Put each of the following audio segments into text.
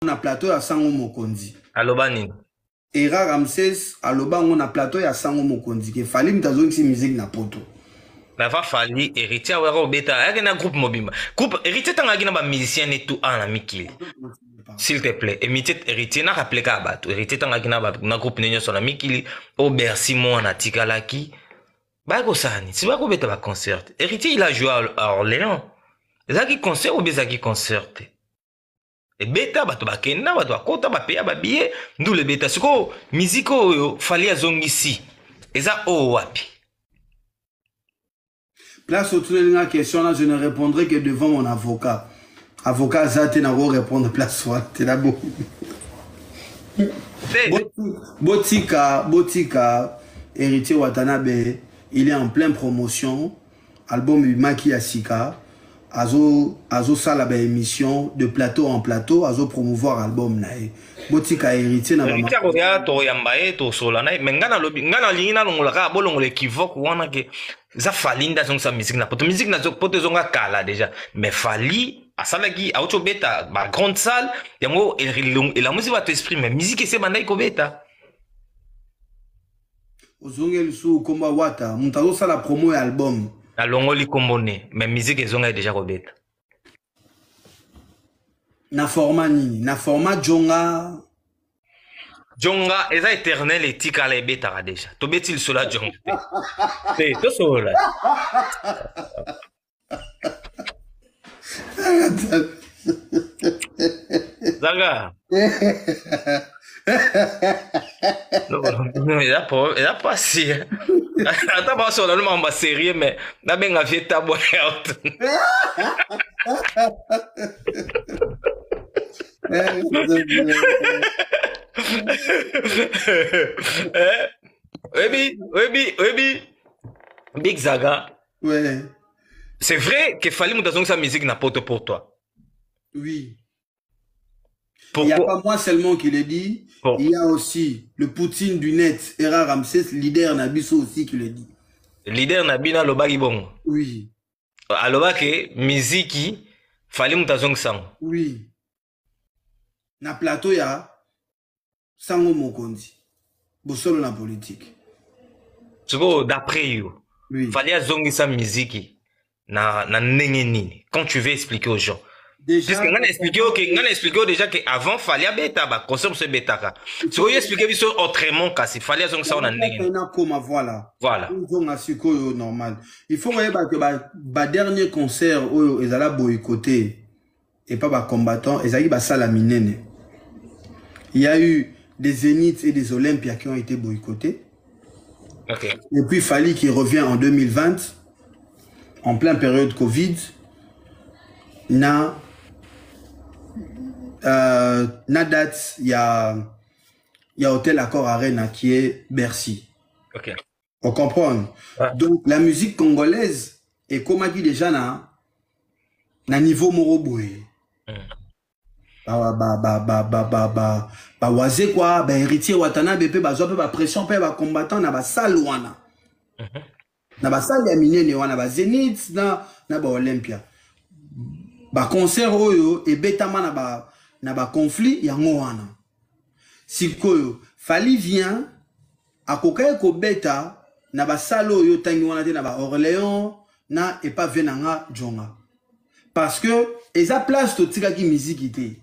na plateau ya sango mokonzi. Aloba nini? Era Ramsès aloba ngo na plateau ya sango mokonzi ke fali mtazongisi musique na poto. Na va fali héritier wa robeta ya na groupe mobimba. Groupe héritier tanga na ba musicien et tout en mikili. S'il te plaît, héritier na rappelé ka bato. Héritier tanga na groupe nenyo so na mikili au Bercy mo na tikalaki. Ba ko sani, si ba ko beta ba concert. Héritier il a joué à Orléans. Zaki concert ou bezaki concert. Et beta bato bakenda bato akota ba peya ba billet ndou le beta siko musico yo fali azongisi. Eza o wapi. Place autour de la question là, je ne répondrai que devant mon avocat. Avocat Zate n'a pas répondre place soit t'es là beau. Botika, héritier Watanabe, il est en pleine promotion. Album Maki Asika. Azo sala ba émission de plateau en plateau, azo promouvoir album nae. Botika héritier na héritier ko ya to yambaye to solana mais ngana lobi ngana lingina ngolaka bolongo le kivoku wana ke za falinda zong sa musique na poto musique na zo poto zonga kala déjà mais fali asalaki auto beta ba grande salle yango et la musique va t'exprimer musique c'est bandai ko beta ozongeli su komba wata mutazo sala promo ya album na longoli kombone mais musique ezonga déjà ko beta na format nini na format jonga eza éternel et tikala ebetaka déjà tobeti lisola jonga te tosola zaga non, il a pas si. Attends, pas sur le nom, on sérieux, mais n'a bien fait ta boîte. Oui, Big Zaga. Ouais. C'est vrai qu'il fallait que sa musique n'a pas pour toi. Oui. Pourquoi? Il n'y a pas moi seulement qui le dit. Bon. Il y a aussi le Poutine du net, Era Ramsès, leader Nabiso aussi qui le dit. Leader Nabina Lobaki bon. Oui. Alors que musique fallait mutazong sang. Oui. Na plateau ya sango mokondi. Bosolo na politique. C'est bon d'après yo. Oui. Fallait zongi sa musique na nini. Quand tu veux expliquer aux gens. Déjà, parce que on a expliqué déjà que avant fallait bêta ba concert ce bêta ka. Si vous expliquer biso autrement ka si fallait donc ça on a négé. Voilà. On a su que normal. Il faut voir que ba dernier concert où ils allaient boycotter et pas ba combattants, ils allaient ba sala minene. Il y a eu des Zénith et des Olympias qui ont été boycottés. OK. Et puis Fali qui revient en 2020 en pleine période Covid. Na date, il y a Hôtel Accor Arena qui est Bercy. Ok. On comprend. Ouais. Donc la musique congolaise est comme on dit déjà na niveau moroboué. Waze quoi, héritier Watanabe pe bazo pe ba pression pe ba combattant na ba salle wana. Na ba salle ya minene wana ba Zénith na ba Olympia. Ba concert oyo e betama na ba conflit yango wana. Sikoyo Fali vient akokaye ko beta na ba salo oyo tangi wana te na ba Orléans na e pas venanga jonga. Parce que eza place to tika ki musique ité.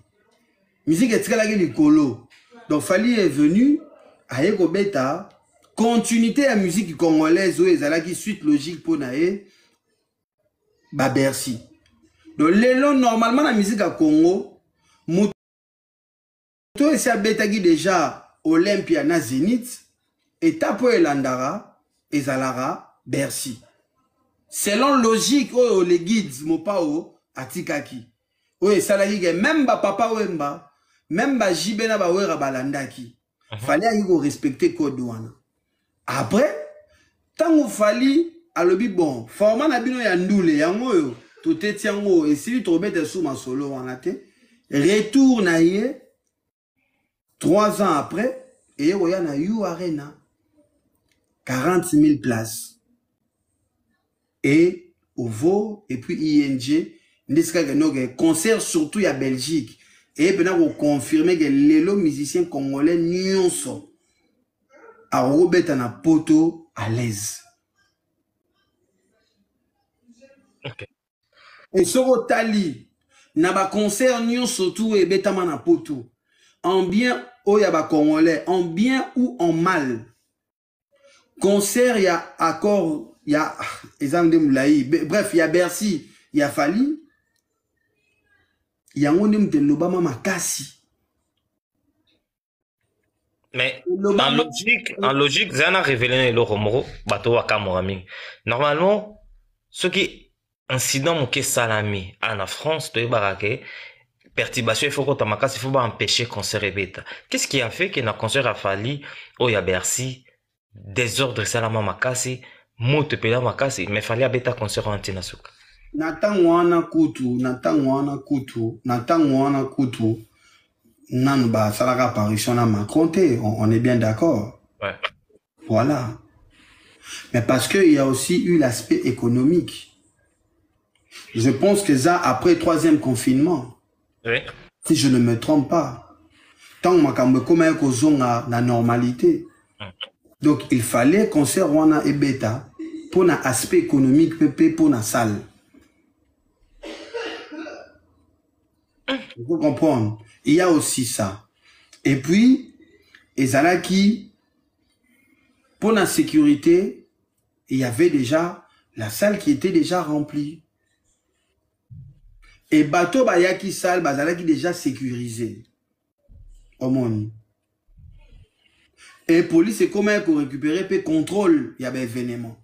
Musique etika ki likolo. Donc Fali est venu aye ko beta continuité à musique congolaise oyo ezalaki suite logique pour nae ba Bercy. Donc l'élan normalement la musique à Congo moto esa betaki déjà Olympia na Zénith et tapo elandara ezalara Bercy. Selon logique oh les guides mopao atikaki. Oui salaki que même ba papa wemba même ba jibena ba wera balandaki. Fallait y respecter code wana. Après tango fali alobi bon format na bino ya ndule yango yo tout est yango et si tu remets sous ma solo wana te retour na ye 3 ans après et oya na You Arena 40 000 places et OVO et puis ING ndeska que concert surtout ya Belgique Et puis, on confirme que les musiciens congolais nyonso a robeta na poto à l'aise. Ok. Et sur Tali, na ba concert nyonso tout et betama na poto. En bien ou ya ba congolais, en bien ou en mal. Concert, il y a accord, il y a bref, il y a Bercy, il y a Fali. Il y a un homme de l'Obama Makassi. Mais en logique, ça a révélé le Romero, bateau à Kamorami. Normalement, ce qui incident moké salami en France, de baraké, perturbation, il faut qu'on t'amacasse, il faut pas empêcher concert et bêta. Qu'est-ce qui a fait que na concert a fallu, oh ya Bercy, désordre salama makasi, moute pela makasi, mais fallait bêta concert en tinasuka. Natangwana kutu, nan ba salaka apparition na Macron, on est bien d'accord. Ouais. Voilà. Mais parce qu'il y a aussi eu l'aspect économique. Je pense que ça, après le 3e confinement, oui. Si je ne me trompe pas, tant que la normalité. Donc, il fallait qu'on se rende et bêta pour l'aspect économique, pour la salle. Vous comprenez? Il y a aussi ça. Et puis, Ezalaki, pour la sécurité, il y avait déjà la salle qui était déjà remplie. Et bateau bayaki salle, bazalaki déjà sécurisé. Au monde. Et police, c'est comment pour récupérer, puis contrôle, il y avait événement.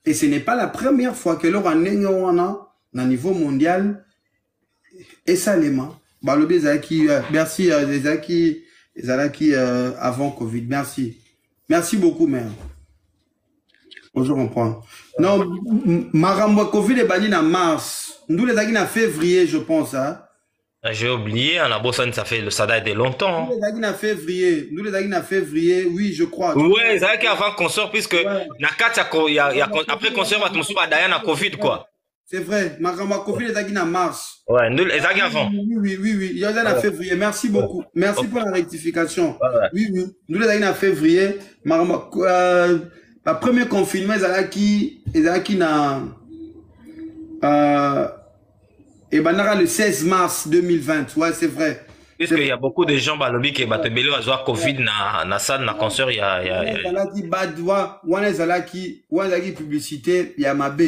Et ce n'est pas la première fois que l'on a au niveau mondial, et ça les mains. Balobi Zaki, merci Zaki avant Covid, merci. Merci beaucoup, mère. Je comprends. Non, Marambo Covid est banni en mars. Nous les avons en février, je pense. Hein? J'ai oublié, en Abosan, ça date de longtemps. Nous les avons en février. Nous les avons en février, oui, je crois. Ouais, c'est vrai qu'avant qu'on sorte, puisque après qu'on sorte, on a d'ailleurs la Covid, quoi. C'est vrai, Marambo Covid les avons en mars. Ouais, nous les avons avant. Oui. Il y en a en février. Merci beaucoup. Merci pour la rectification. Oui. Nous les avons en février. Marambo. Le premier confinement, ils le 16 mars 2020. Ouais, c'est vrai. Parce qu'il y a beaucoup de gens qui ont eu Covid dans la salle, dans le concert. Il y a publicité, il y a ma B.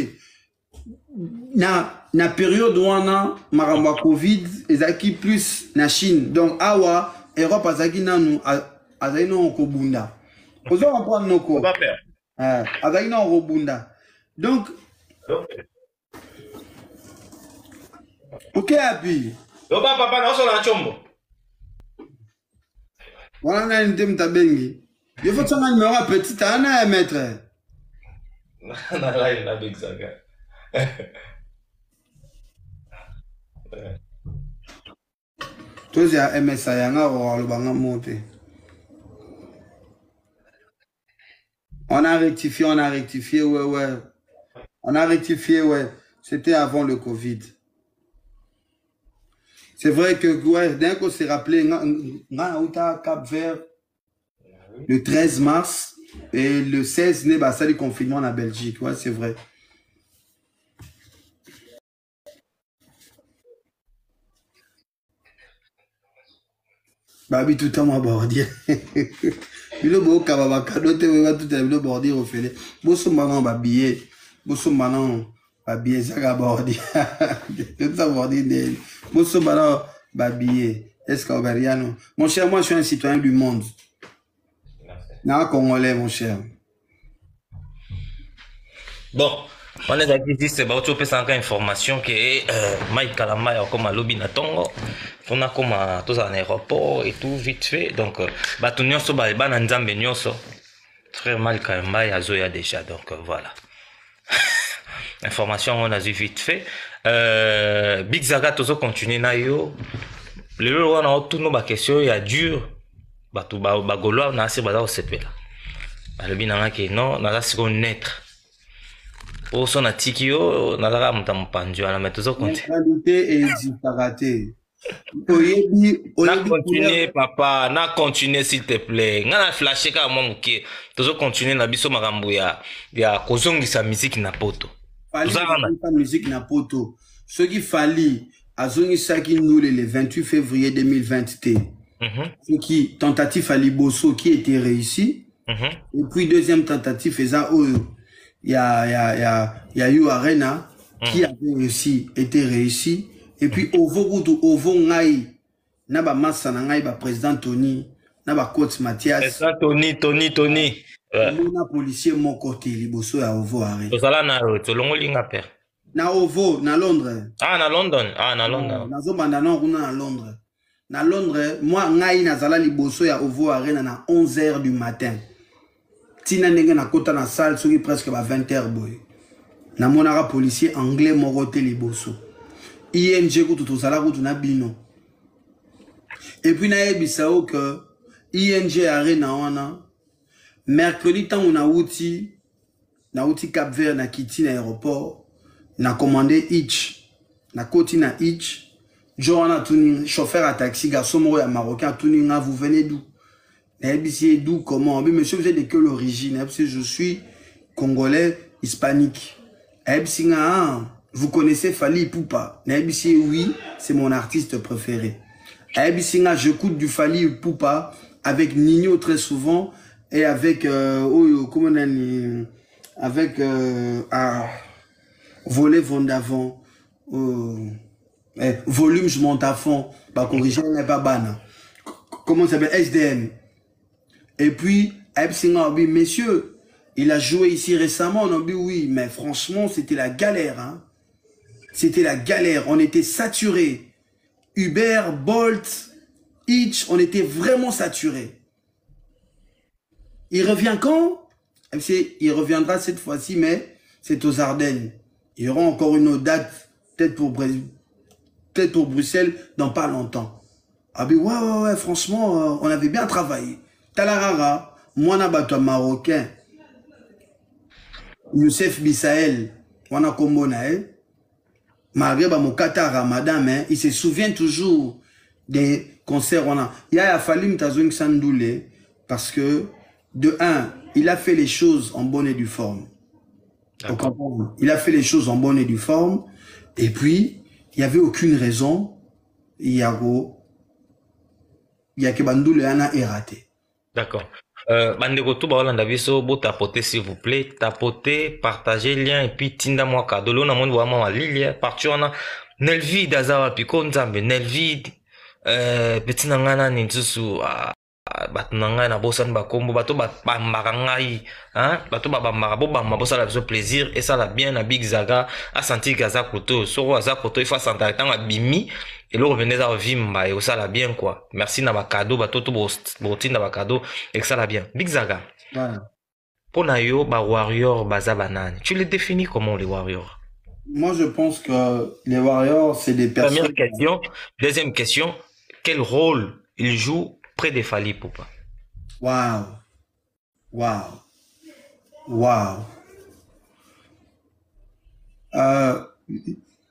Na période où on a maramba Covid, ils plus na Chine. Donc, awa, Europe, azaki nanu, azaki non kobunda. Vous allez prendre nos cours. Azaki non robunda. Donc, ok, puis. Papa, non, sur la chombo. Voilà, on a une thème tabengi. Il faut que ça m'a numéro petit, on a un maître. Non, là, il y a big saga. Toi, il y a MSA, il y a un monté. On a rectifié, ouais. On a rectifié, ouais. C'était avant le Covid. C'est vrai que, ouais, dès qu'on s'est rappelé, on a Cap-Vert le 13 mars et le 16, il y a le confinement en Belgique. Ouais, c'est vrai. Babi tout le temps abordé. Il est beau kababaka dote we tout le bordir au fele. Bosso manan babier. Bosso manan babier ça abordé. Tout ça bordir. Bosso manan babier. Est-ce qu'Oberiano? Mon cher, moi je suis un citoyen du monde. Non, Congolais, mon cher. Bon, on est dit c'est bah tu peux sans information que Mike Kalama est comme à lobby na Tongo. On a comme tous en aéroport et tout vite fait. Donc bah tout nyonso ba na nzambe nyonso. Très mal Kalama ya zoya déjà donc voilà. Information on a vu vite fait. Big Zaga toujours continuer na yo. Le on a tout nos questions il y a dur. Bah tout ba golo on a assez ba au sepela. Alobi na que non na ça c'est naître. O son atiki yo nazaka mutamupanjo ana metuzo konti. Qualité et disparate. Na continuer papa, na continuer s'il te plaît. Ngana flasher ka mwa muke. Tozo continuer na biso makambo ya kozongisa musique na poto. Fali musique na poto. Ce qui fallait à Zongisaki nous le 28 février 2020. Ce qui tentative à Liboso qui était réussi. Et puis deuxième tentative il y a eu Arena qui avait aussi été réussi. Et puis Ovo Ngai Naba Massa Ngai ba président Tony Naba coach Mathias. Tony. Na policier mon côté Liboso ya Ovo Arena. Tozala na tolongo linga père. Na Ovo na Londres. Na London. Nazo bandana kuna na Londres. Na Londres, moi Ngai nazala Liboso ya Ovo Arena na 11h du matin. Tina ndenge na kota na salle soki presque ba 20h boy. Na monara policier anglais morote Liboso. ING kutu tozala kutu na bino. Et puis na ebisao que ING Arena wana mercredi tant on a outi Cap Vert na kiti na aéroport na commandé Hitch na koti na Hitch Joana Tuni chauffeur à taxi garçon moro ya marocain Tuni nga vous venez d'où? Na ebisi d'où comment? Mais monsieur vous êtes de quelle origine? Parce je suis congolais hispanique. Ebisi nga vous connaissez Fally Ipupa? Na ebisi oui, c'est mon artiste préféré. ABC j'écoute du Fally Ipupa avec Nino très souvent et avec comment on dit, avec Voler Vondavant volume je monte à fond bah corriger n'est pas ban comment ça s'appelle SDM et puis ABC oui messieurs il a joué ici récemment on a dit oui mais franchement c'était la galère hein. C'était la galère on était saturés. Uber, Bolt, Hitch, on était vraiment saturés. Il revient quand? Il reviendra cette fois-ci, mais c'est aux Ardennes. Il y aura encore une autre date, peut-être pour Bruxelles, dans pas longtemps. Ah ben ouais, franchement, on avait bien travaillé. Talarara, moi nabato marocain, Youssef Bissaël, wana Kombonae. Malgré mon Qatar Ramadan, mais il se souvient toujours des concerts. Il a fallu Mtazouing Sandoulé parce que, de un, il a fait les choses en bonne et due forme. Il a fait les choses en bonne et due forme. Et puis, il n'y avait aucune raison. Il y a que Bandoulé est raté. D'accord. Bandeko tout baolanda biso bo tapoter s'il vous plaît, tapoter, partager lien et puis tinda moi cadeau là na monde vraiment lilia partir on a Nelvi dazawa piko nzambe Nelvi betina ngana nintsusu bato nanga na bosan ba kombo bato ba bambaka ngai hein bato ba bambaka bo bamba bo sala biso plaisir et ça la bien na Big Zaga a senti gaza koto soro aza koto il faut s'entendre tant bimi et là revenez à vimba et ça la bien quoi merci na ba cadeau bato to botina ba cadeau et que ça la bien Big Zaga voilà. Pour yo ba warrior baza banane tu les définis comment les warriors? Moi je pense que les warriors c'est des personnes. Première question. Deuxième question, quel rôle ils jouent près des Fally Ipupa? Wow.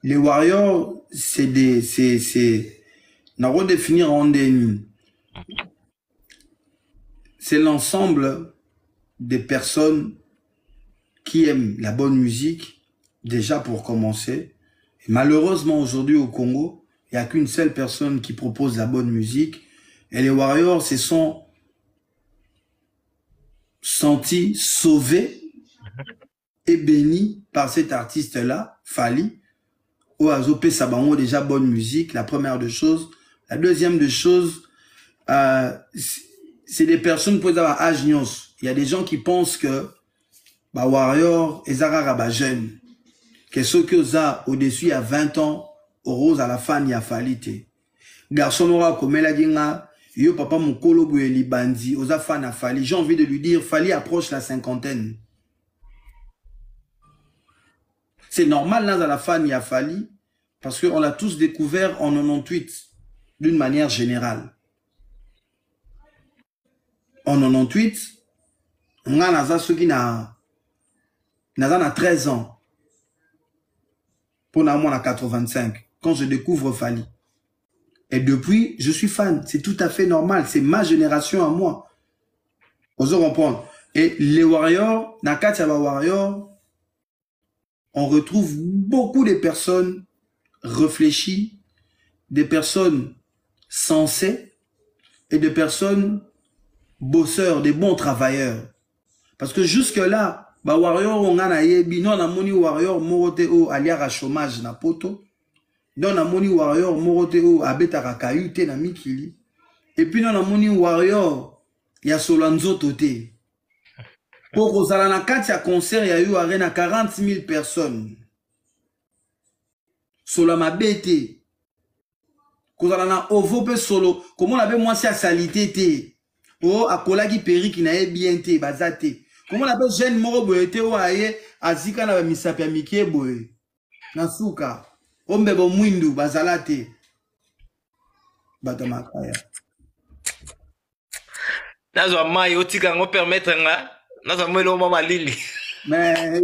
Les warriors, n'a redéfinir en des. C'est l'ensemble des personnes qui aiment la bonne musique, déjà pour commencer. Et malheureusement, aujourd'hui au Congo, il n'y a qu'une seule personne qui propose la bonne musique. Et les warriors se sont sentis sauvés et bénis par cet artiste-là, Fally. Oazopé Sabango, déjà bonne musique, la première des choses. La deuxième des choses, c'est des personnes pour avoir âge nyos. Il y a des gens qui pensent que bah warrior et Zara bah jeune. Que ceux que ça au-dessus il y a 20 ans, au rose à la fin il y a Fally. Garçon aura comme la dinga. Yo papa mon kolo boeli bandi aux affaires à Fally. J'ai envie de lui dire Fally approche la cinquantaine. C'est normal là à la fin il y a Fally parce qu'on l'a tous découvert en 98 d'une manière générale. En 98 on a ceux qui n'a 13 ans pour moi en 85, quand je découvre Fali. Et depuis, je suis fan. C'est tout à fait normal. C'est ma génération à moi. Vous comprendre. Et les Warriors, Nakatiaba Warriors, on retrouve beaucoup de personnes réfléchies, des personnes sensées et des personnes bosseurs, des bons travailleurs. Parce que jusque-là, bah Warrior, on a yebi, non, on a moni Warrior, morote o aliara chômage na poto. Non, on a moni Warrior, morote o abetara kayute na mikili. Et puis, non, on a moni Warrior, il y a Solanzo Toté. Pour Rosala na kati ya concert, il y a eu arena 40 000 personnes. Solama bete. Kozala na ovo pe solo. Comment on avait moi si à salité te. Oh, à kolagi peri qui n'a bien te, bazate. Comment on appelle jeune moro boete o aye, azika na misapi amike boe. Nasuka. Ombe bo mwindu, bazalate. Batamakaya. Nazo mai otika ngo permettre nga. Nazo mwelo mama lili. Mais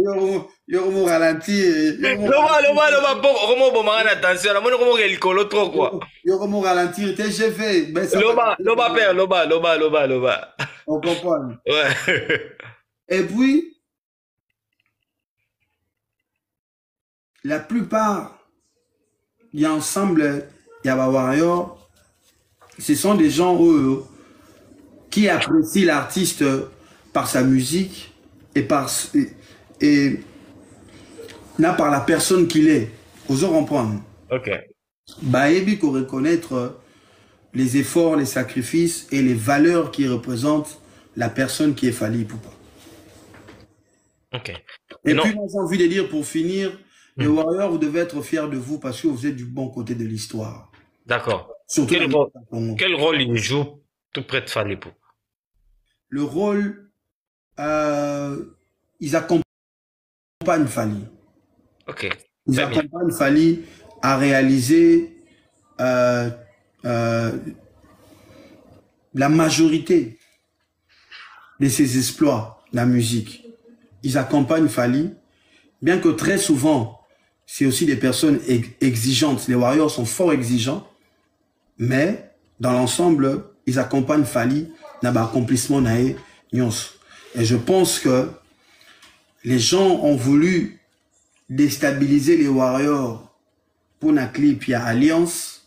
yo mo ralentir. Loba comment bon mangana attention, la mono comment il colo trop quoi. Yo mo ralentir, t'es chef. Loba père, loba. On comprend. Ouais. Et puis la plupart il y a ensemble, il y a Warrior, ce sont des gens qui apprécient l'artiste par sa musique et par la personne qu'il est. Vous en comprendre. Ok. Baébi pour reconnaître les efforts, les sacrifices et les valeurs qui représentent la personne qui est Fally Ipupa. Ok. Et puis moi j'ai envie de dire pour finir, les Warriors, vous devez être fiers de vous parce que vous êtes du bon côté de l'histoire. D'accord. Surtout quel rôle il joue tout près de Fally Ipupa? Le rôle, ils accompagnent Fally. Ok. Ils accompagnent Fally à réaliser la majorité de ses exploits, la musique. Ils accompagnent Fally, bien que très souvent, c'est aussi des personnes exigeantes. Les Warriors sont fort exigeants, mais dans l'ensemble, ils accompagnent Fally dans l'accomplissement de Nyons. Et je pense que les gens ont voulu déstabiliser les Warriors pour un clip. Il y a Alliance.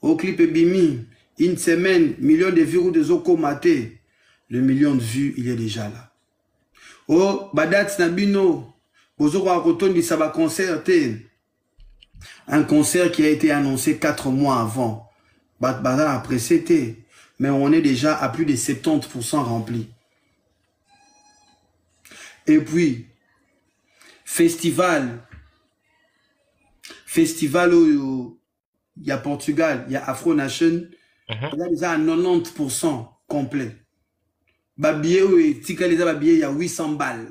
Au clip Bimi, une semaine, millions de vues ou de Zoko Maté. Le million de vues, il est déjà là. Oh, Badat Nabino. Un concert qui a été annoncé 4 mois avant. Après c'était. Mais on est déjà à plus de 70% rempli. Et puis, festival où il y a Portugal, il y a Afro Nation, il y a déjà à 90% complet. Babier, il y a 800 balles.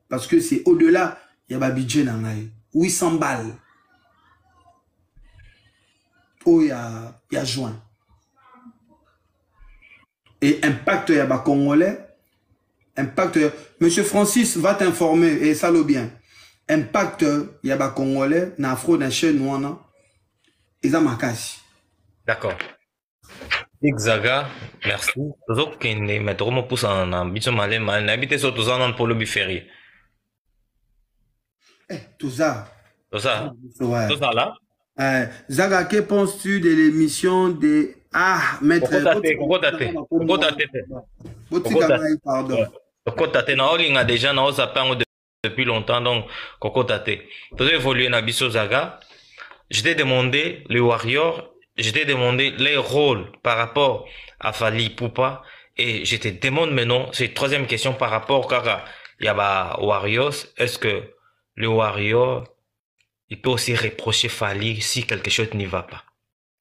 Parce que c'est au-delà, il y a Babidje Nangaï. 800 balles. Oh, il y a juin. Et impact, il y a Congolais. Impact, Monsieur Francis va t'informer, et ça le bien. Impact, il y a Congolais, na Afro Nation, Nouana. Ils ont Makasi. D'accord. Zaga, merci. Toujours qu'il ne mette pas pouce en ambition malais, mal n'habite sur tout ça non pour le biféri. Tout ça. Tout ça. Tout ça là. Zaga, que penses-tu de l'émission de maître Kokotate na olinga déjà na ozapango depuis longtemps donc Kokotate. Tu dois évoluer na biso Zaga. Je t'ai demandé les Warriors. Je t'ai demandé les rôles par rapport à Fally Ipupa et je te demande maintenant, c'est la troisième question par rapport à Yaba Warriors. Est-ce que le Warrior, il peut aussi reprocher Fally si quelque chose n'y va pas?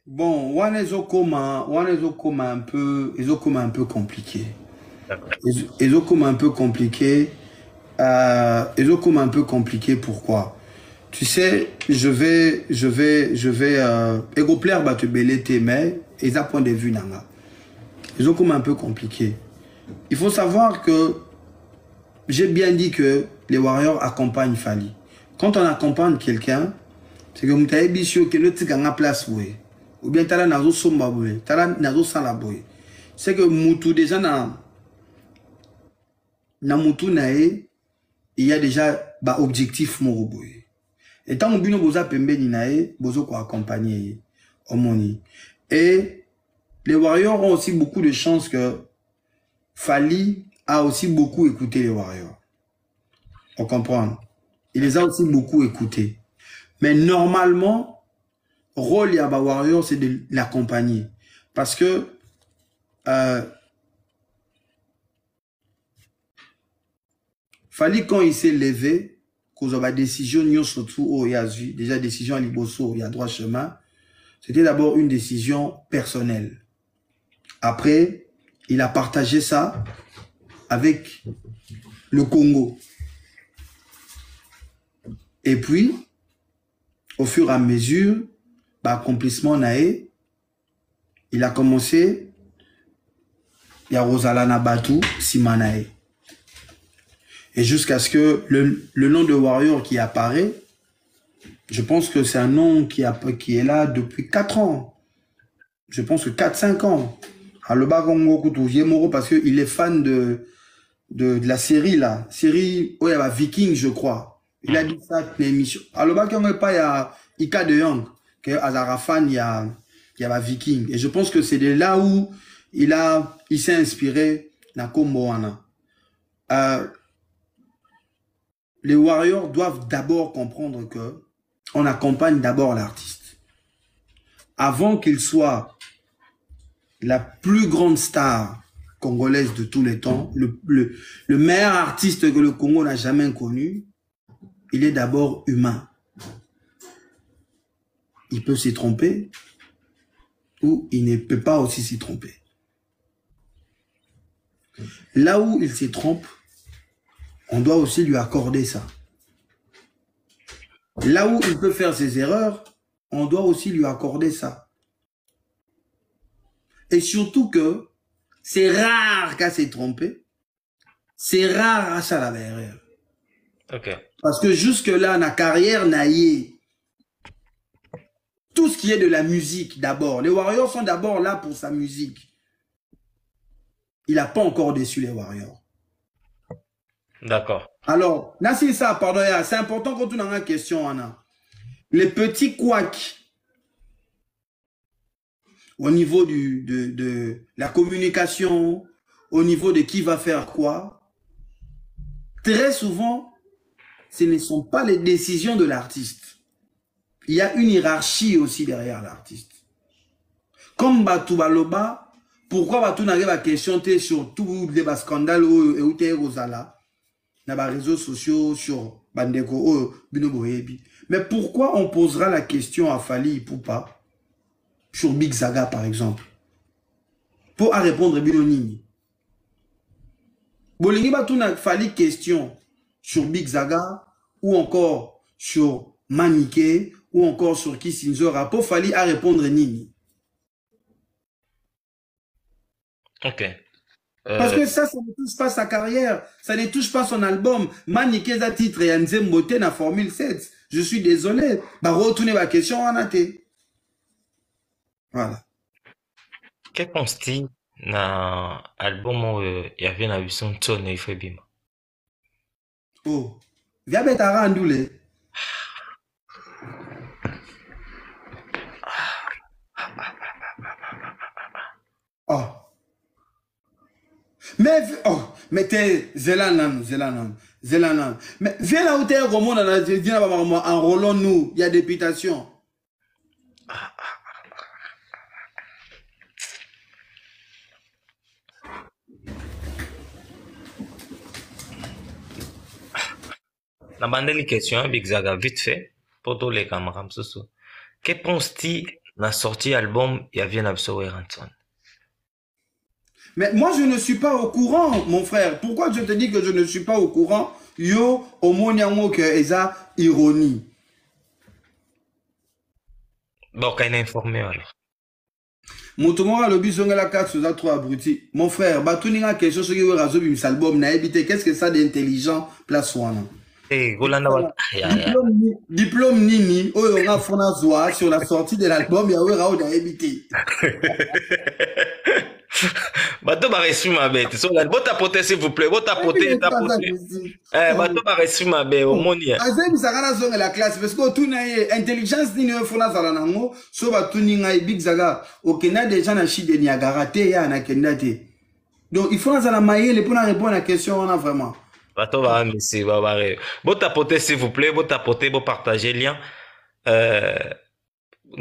Bon, ils ont comme un peu compliqué. Ils ont comme un peu compliqué. Pourquoi? Tu sais, je vais, Ego-plaire te belete, mais ils ont point de vue nanga. Ils ont comme un peu compliqué. Il faut savoir que j'ai bien dit que les Warriors accompagnent Fali. Quand on accompagne quelqu'un, c'est que Moutaye Bissio qui le tika en place, ou bien Tala Nazo Somba, Tala Nazo Salaboy. C'est que Moutou déjà na Moutou nae, il y a déjà ba objectif moroboy. Et tant que Bino Boza Pembe Ninae, Bozo ko accompagner Omoni. Et les Warriors ont aussi beaucoup de chance que Fali a aussi beaucoup écouté les Warriors. On comprend. Il les a aussi beaucoup écoutés. Mais normalement, rôle Yaba Warrior, c'est de l'accompagner. Parce que Fali, quand il s'est levé, cause de la décision, surtout, déjà décision à Liboso, il y a droit chemin, c'était d'abord une décision personnelle. Après, il a partagé ça avec le Congo. Et puis, au fur et à mesure, l'accomplissement naé, il a commencé, il y a Rosalana Batu, Simanae. Et jusqu'à ce que le nom de Warrior qui apparaît, je pense que c'est un nom qui est là depuis 4 ans. Je pense que 4-5 ans. Parce qu'il est fan de la série là. Série, il y a Viking, je crois. Il a dit ça dans l'émission. Alors, il n'y a pas Ika de Young, que Azarafan, il y a Viking. Et je pense que c'est de là où il s'est inspiré dans Komboana. Les Warriors doivent d'abord comprendre que on accompagne d'abord l'artiste. Avant qu'il soit la plus grande star congolaise de tous les temps, le meilleur artiste que le Congo n'a jamais connu, il est d'abord humain. Il peut s'y tromper ou il ne peut pas aussi s'y tromper. Là où il s'y trompe, on doit aussi lui accorder ça. Là où il peut faire ses erreurs, on doit aussi lui accorder ça. Et surtout que c'est rare qu'à s'est trompé. C'est rare à ça la erreur. Ok. Parce que jusque-là, la carrière naïe, tout ce qui est de la musique d'abord. Les Warriors sont d'abord là pour sa musique. Il n'a pas encore déçu les Warriors. D'accord. Alors, c'est ça, pardon, c'est important quand on a une question, Anna. Les petits couacs au niveau de la communication, au niveau de qui va faire quoi, très souvent, ce ne sont pas les décisions de l'artiste. Il y a une hiérarchie aussi derrière l'artiste. Comme Batou Baloba, pourquoi Batou n'arrive à questionner sur tous les scandales ou les Rosala, dans les réseaux sociaux, sur Bandeko, Binoboyebi. Mais pourquoi on posera la question à Fali Ipupa sur Big Zaga, par exemple, pour répondre à Binonini? Bolingi Batou n'a Fali question sur Big Zaga, ou encore sur Maniké, ou encore sur Kisinzora, pour Fali à répondre Nini. Ok. Parce que ça ne touche pas sa carrière, ça ne touche pas son album. Maniké za titre et Nzembote na Formule 7. Je suis désolé. Bah, retournez ma question en athée. Voilà. Que penses-tu na album il y avait une version tonne il fait bim? Oh, viens betara andoule. Oh. Mais t'es Zélanam. Mais viens là où t'es enrôlons-nous, il y a députation. La bande de questions, Big Zaga, vite fait, pour tous les camarades, que penses-tu de la sortie album il y avait une absurde rançon? Mais moi, je ne suis pas au courant, mon frère. Pourquoi je te dis que je ne suis pas au courant? Yo, au moniamo que esa ironie. Bon, qu'on est informé alors. Motomora lobi zonga la carte sur 3 abruti. Mon frère, batuninga question sur que razo bim album na habité. Qu'est-ce que ça d'intelligent place wana? Eh, Golanda wa. Diplôme nini, oh on a fona zoa sur la sortie de l'album ya we rao na habité. Bato ba reçu ma bête. So la bota poter s'il vous plaît, bota poter ta poter. Bato ba reçu ma bête au moni. Azem sakana zonga la classe parce que tout na intelligence nini we fona zala nango, so batuninga big zaga. Okena déjà na chi de Niagara te ya na kendate. Donc il faut na mailler pour répondre à la question on a vraiment. Bato ba misi ba bare. Bota poter s'il vous plaît, bota poter, bo partager lien.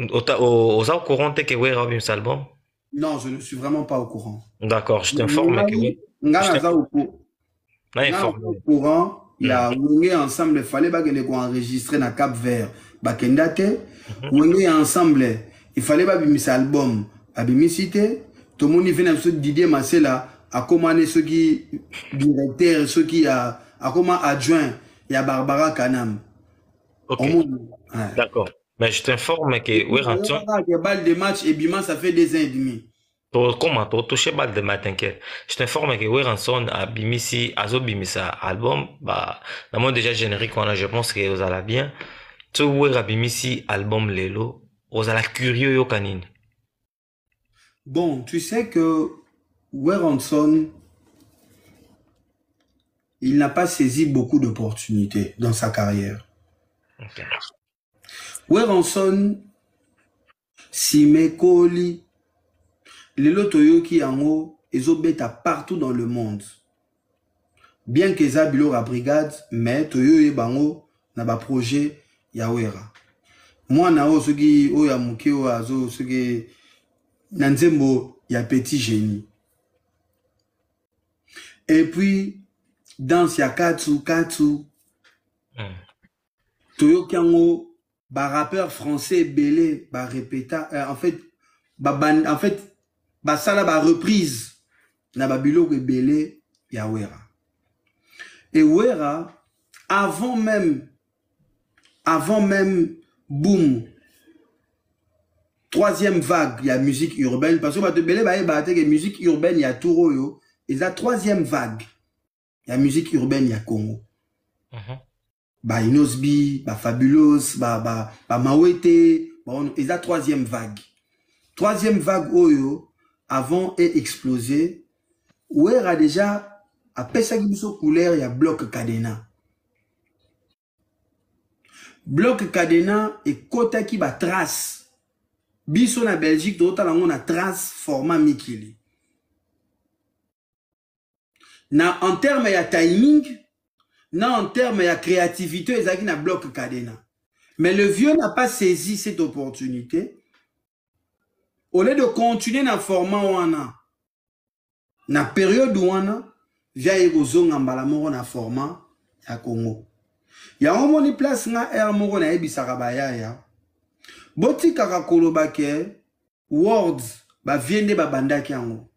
Aux au courant que we rabim album. Non, je ne suis vraiment pas au courant. D'accord, je t'informe que oui. Au courant, il y a Wenge ensemble, il fallait pas que enregistrer dans Cap Vert. Bakendate, Wenge ensemble, il fallait pas bimis album, abimisité. Tout le monde vient de Didier Massela, à commander ceux qui directeur, ceux qui a comment adjoint, il y a Barbara Kanam. Ok. D'accord. Mais je t'informe que oui, Ranson. Balle de match et Bima, ça fait 2 ans et demi. Comment tu touché balle de match, t'inquiète. Je t'informe que oui, Ranson a bimisi, a bimisa album, bah, dans mon déjà générique, je pense que vous allez bien. Tu oui, a bimisi album Lelo, vous allez curieux yo canine. Bon, tu sais que Weranson, il n'a pas saisi beaucoup d'opportunités dans sa carrière. Okay. Weranson, Sime Koli, les Lotoyoki Yango, ils ont bêta partout dans le monde. Bien que Zabilo la brigade, mais Toyo et Bango n'a pas projet Yawera. Moi, na ceux qui oya muke oazo ceux qui nanzembo ya petit génie. Et puis dans ya katsu Toyo Kango ba rappeur français belé ba répéta en fait ba sala ba reprise na babilo ke belé ya Wera. Et Wera avant même boom, 3e vague, il y a musique urbaine, parce que la musique urbaine, il y a Touro, et la 3e vague, il y a musique urbaine, il y a Congo. Bah Inosbi, bah Fabulous, bah Mawete, et la 3e vague. 3e vague, avant est explosé, où il y a déjà, à Pessagibuso couleur, il y a Bloc Cadena. Bloc Cadena et Kota qui ba trace. Biso na Belgique, d'autres on a trace format Mikili. Na en termes de timing, na en termes de créativité, ils ont na Bloc Cadena. Mais le vieux n'a pas saisi cette opportunité. Au lieu de continuer na format wana, na période wana, via Erozong Ambalamoro na format à Congo. Ya omoni place nga air moko na ebisaka bayaya. Boti kaka kolobake words ba viende ba bandaki yango.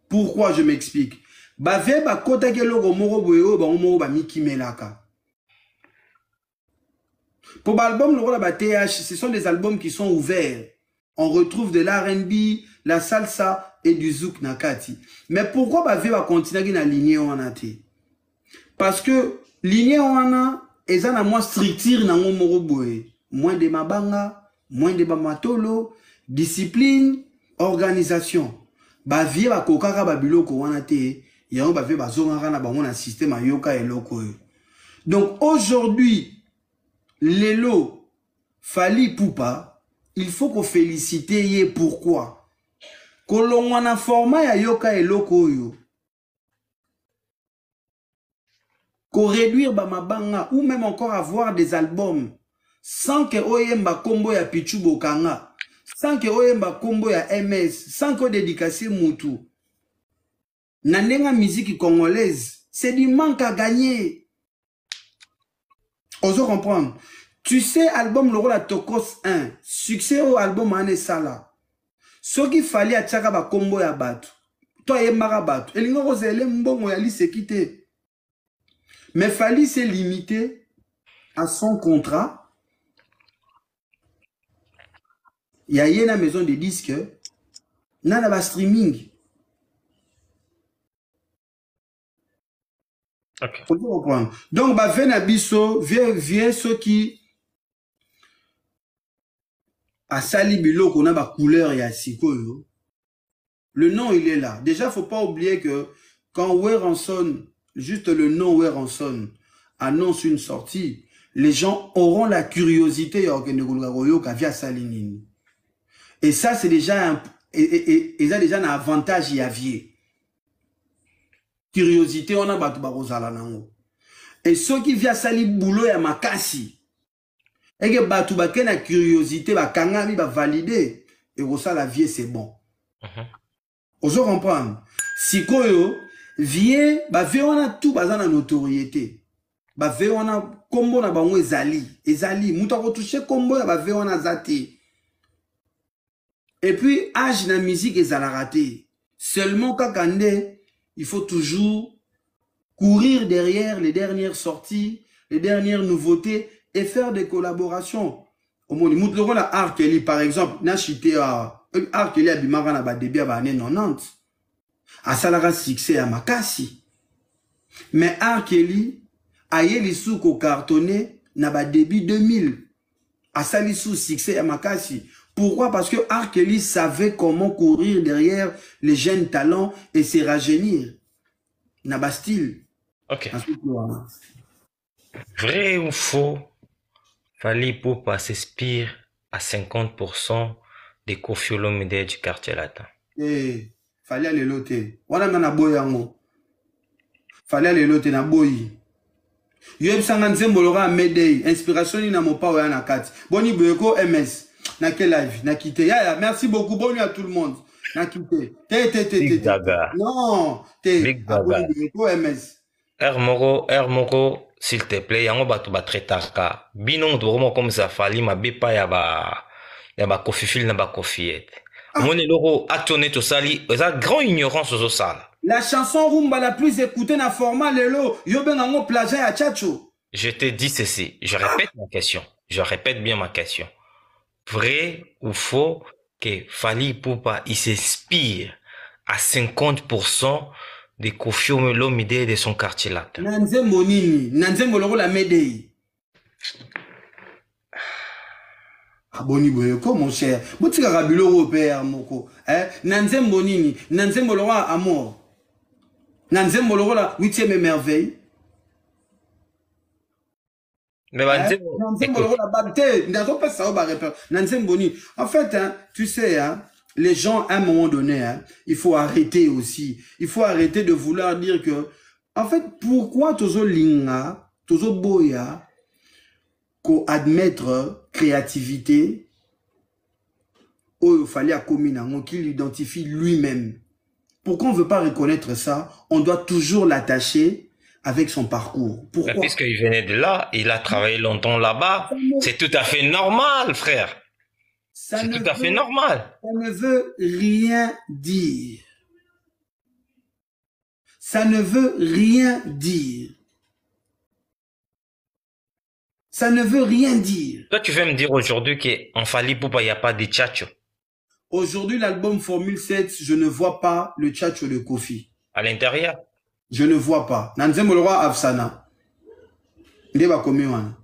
Pourquoi je m'explique? Ba vie ba kota ke logo moko boyo ba moko ba mikimelaka. Pour l'album le ba TH, ce sont des albums qui sont ouverts. On retrouve de l'R&B, la salsa et du zouk nakati. Mais pourquoi ba vie ba continuer na lignée wana te? Parce que lignée wana et ça, moins structure dans mon moins de mabanga, moins de bamatolo, discipline, organisation. Ba vie ba kokaka ba biloko wana te, ya ba vie ba zonga na ba mona système ayoka eloko. Donc aujourd'hui, Lelo Fali Poupa, il faut qu'on félicite ye pourquoi. Kolongwana format ya yoka eloko yo. Qu'on réduire Bamabanga ou même encore avoir des albums sans que Oyemba Kombo ya Pichu Bokanga, sans que Oyemba Kombo ya MS, sans que dédicacer Moutou. Nandenga musique congolaise, c'est du manque à gagner. Oso comprendre. Tu sais, album le rôle à Tokos 1, succès au album Ane Sala. Ce qu'il fallait à Tchaka ba Kombo ya Batu. Toi Yemba Batu. Et l'ingo rosele mbongo ya li se quitter. Mais Fali s'est limité à son contrat. Il y a une maison de disques. na ba streaming. Ok. Faut comprendre. Donc ba vient biso, vient ceux qui a sali biloko na ba couleur ya sikoyo. Le nom il est là. Déjà faut pas oublier que quand Weranson, juste le nom Weranson annonce une sortie, les gens auront la curiosité via Salinini. Et ça, c'est déjà un, et ça déjà un avantage y aviez. Curiosité, on a battu barozala nango. Et ceux qui via sali boulot ya makasi, et que battu baken la curiosité, ba kangami ba valider, et ça la vie c'est bon. Ozo comprendre. Si koyo vie ba ve on a tout bazana notoriété. Ba ve on a kombo na bango ezali muta ko toucher kombo ya ba ve on a zati. Et puis âge na musique ezala raté. Seulement kakande, il faut toujours courir derrière les dernières sorties, les dernières nouveautés et faire des collaborations. Au monde mut le la R. Kelly par exemple, na chité à R. Kelly a bimara na ba début ba année 90. A salara succès à makasi. Mais R. Kelly a yé sous ko cartonné na ba début 2000. A sali sous succès à makasi. Pourquoi? Parce que R. Kelly savait comment courir derrière les jeunes talents et se rajeunir. Na ba style. Ok. Vrai ou faux? Fally Ipupa s'inspire à 50% des Koffi Olomide du quartier latin. Eh, fallait aller loter. Wana na boyango. Fallait aller loter na boyi. Yo sanga nzembolora Medei, inspiration ni na mopa wa na kati. Boni Boyeko MS. Na quel live? Na quitté. Ya, merci beaucoup. Bonne nuit à tout le monde. Na quitté. Big Gaga. Non, Big Gaga. Boyeko MS. R Moro, s'il te plaît, yango batu ba tretaka. Bino ndoromo comme ça Fally ma bepa ya ba kofifil na ba kofiette. Moni loro actionné to sali, ça grand ignorance au sala. La chanson rumba la plus écoutée na format lelo, yo bengango plagiat ya Chacho. Je te dis ceci, je répète ma question. Je répète bien ma question. Vrai ou faux que Fally Ipupa il s'inspire à 50% des Koffi Olomide de son quartier latin. Nanze monini, nanze moloro la Medei. Aboni Boyeko mon cher. Botika rabilo européen moko. Nanze monini, nanze moloro amour. Nanze moloro la 8e merveille. Mais en fait, hein, tu sais, hein, les gens, à un moment donné, hein, il faut arrêter aussi. Il faut arrêter de vouloir dire que, en fait, pourquoi Tozo Linga, Tozo Boya, qu'on admettre créativité, il fallait à Kominango, qu'il identifie lui-même. Pourquoi on ne veut pas reconnaître ça? On doit toujours l'attacher avec son parcours. Pourquoi? Puisqu'il venait de là, il a travaillé longtemps là-bas, c'est tout à fait normal, frère. C'est tout à fait normal. Ça ne veut rien dire. Ça ne veut rien dire. Ça ne veut rien dire. Toi, tu veux me dire aujourd'hui qu'en Fally Ipupa, il n'y a pas de tchatcho. Aujourd'hui, l'album Formule 7, je ne vois pas le tchatcho de Koffi. À l'intérieur? Je ne vois pas. Nanzem Molora Afsana. Ndeba komi wana.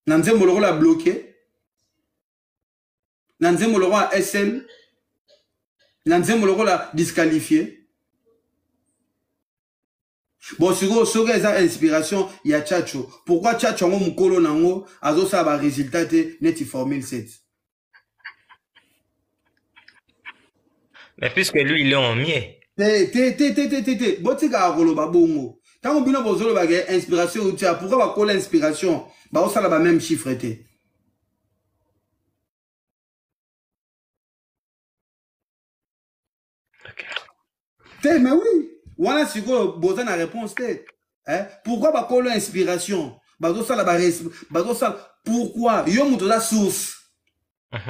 Nanzem Molora l'a bloqué. Nanzem Molora SL. Nanzem Molora l'a disqualifié. Bon, sur eza inspiration, il y a Chacho. Pourquoi Chacho ngo mukolo nango azo sa ba résultat neti Formule 7? Mais puisque lui, il est en mieux. Botika akoloba bongo. Tant bino bozolo ba inspiration ou tia, pourquoi ba kola inspiration? Ba osala ba même chiffre té. Okay. Mais oui, voilà si vous besoin la réponse té. Hein? Pourquoi ba kola inspiration? Ba osala ba pourquoi yo muto la source.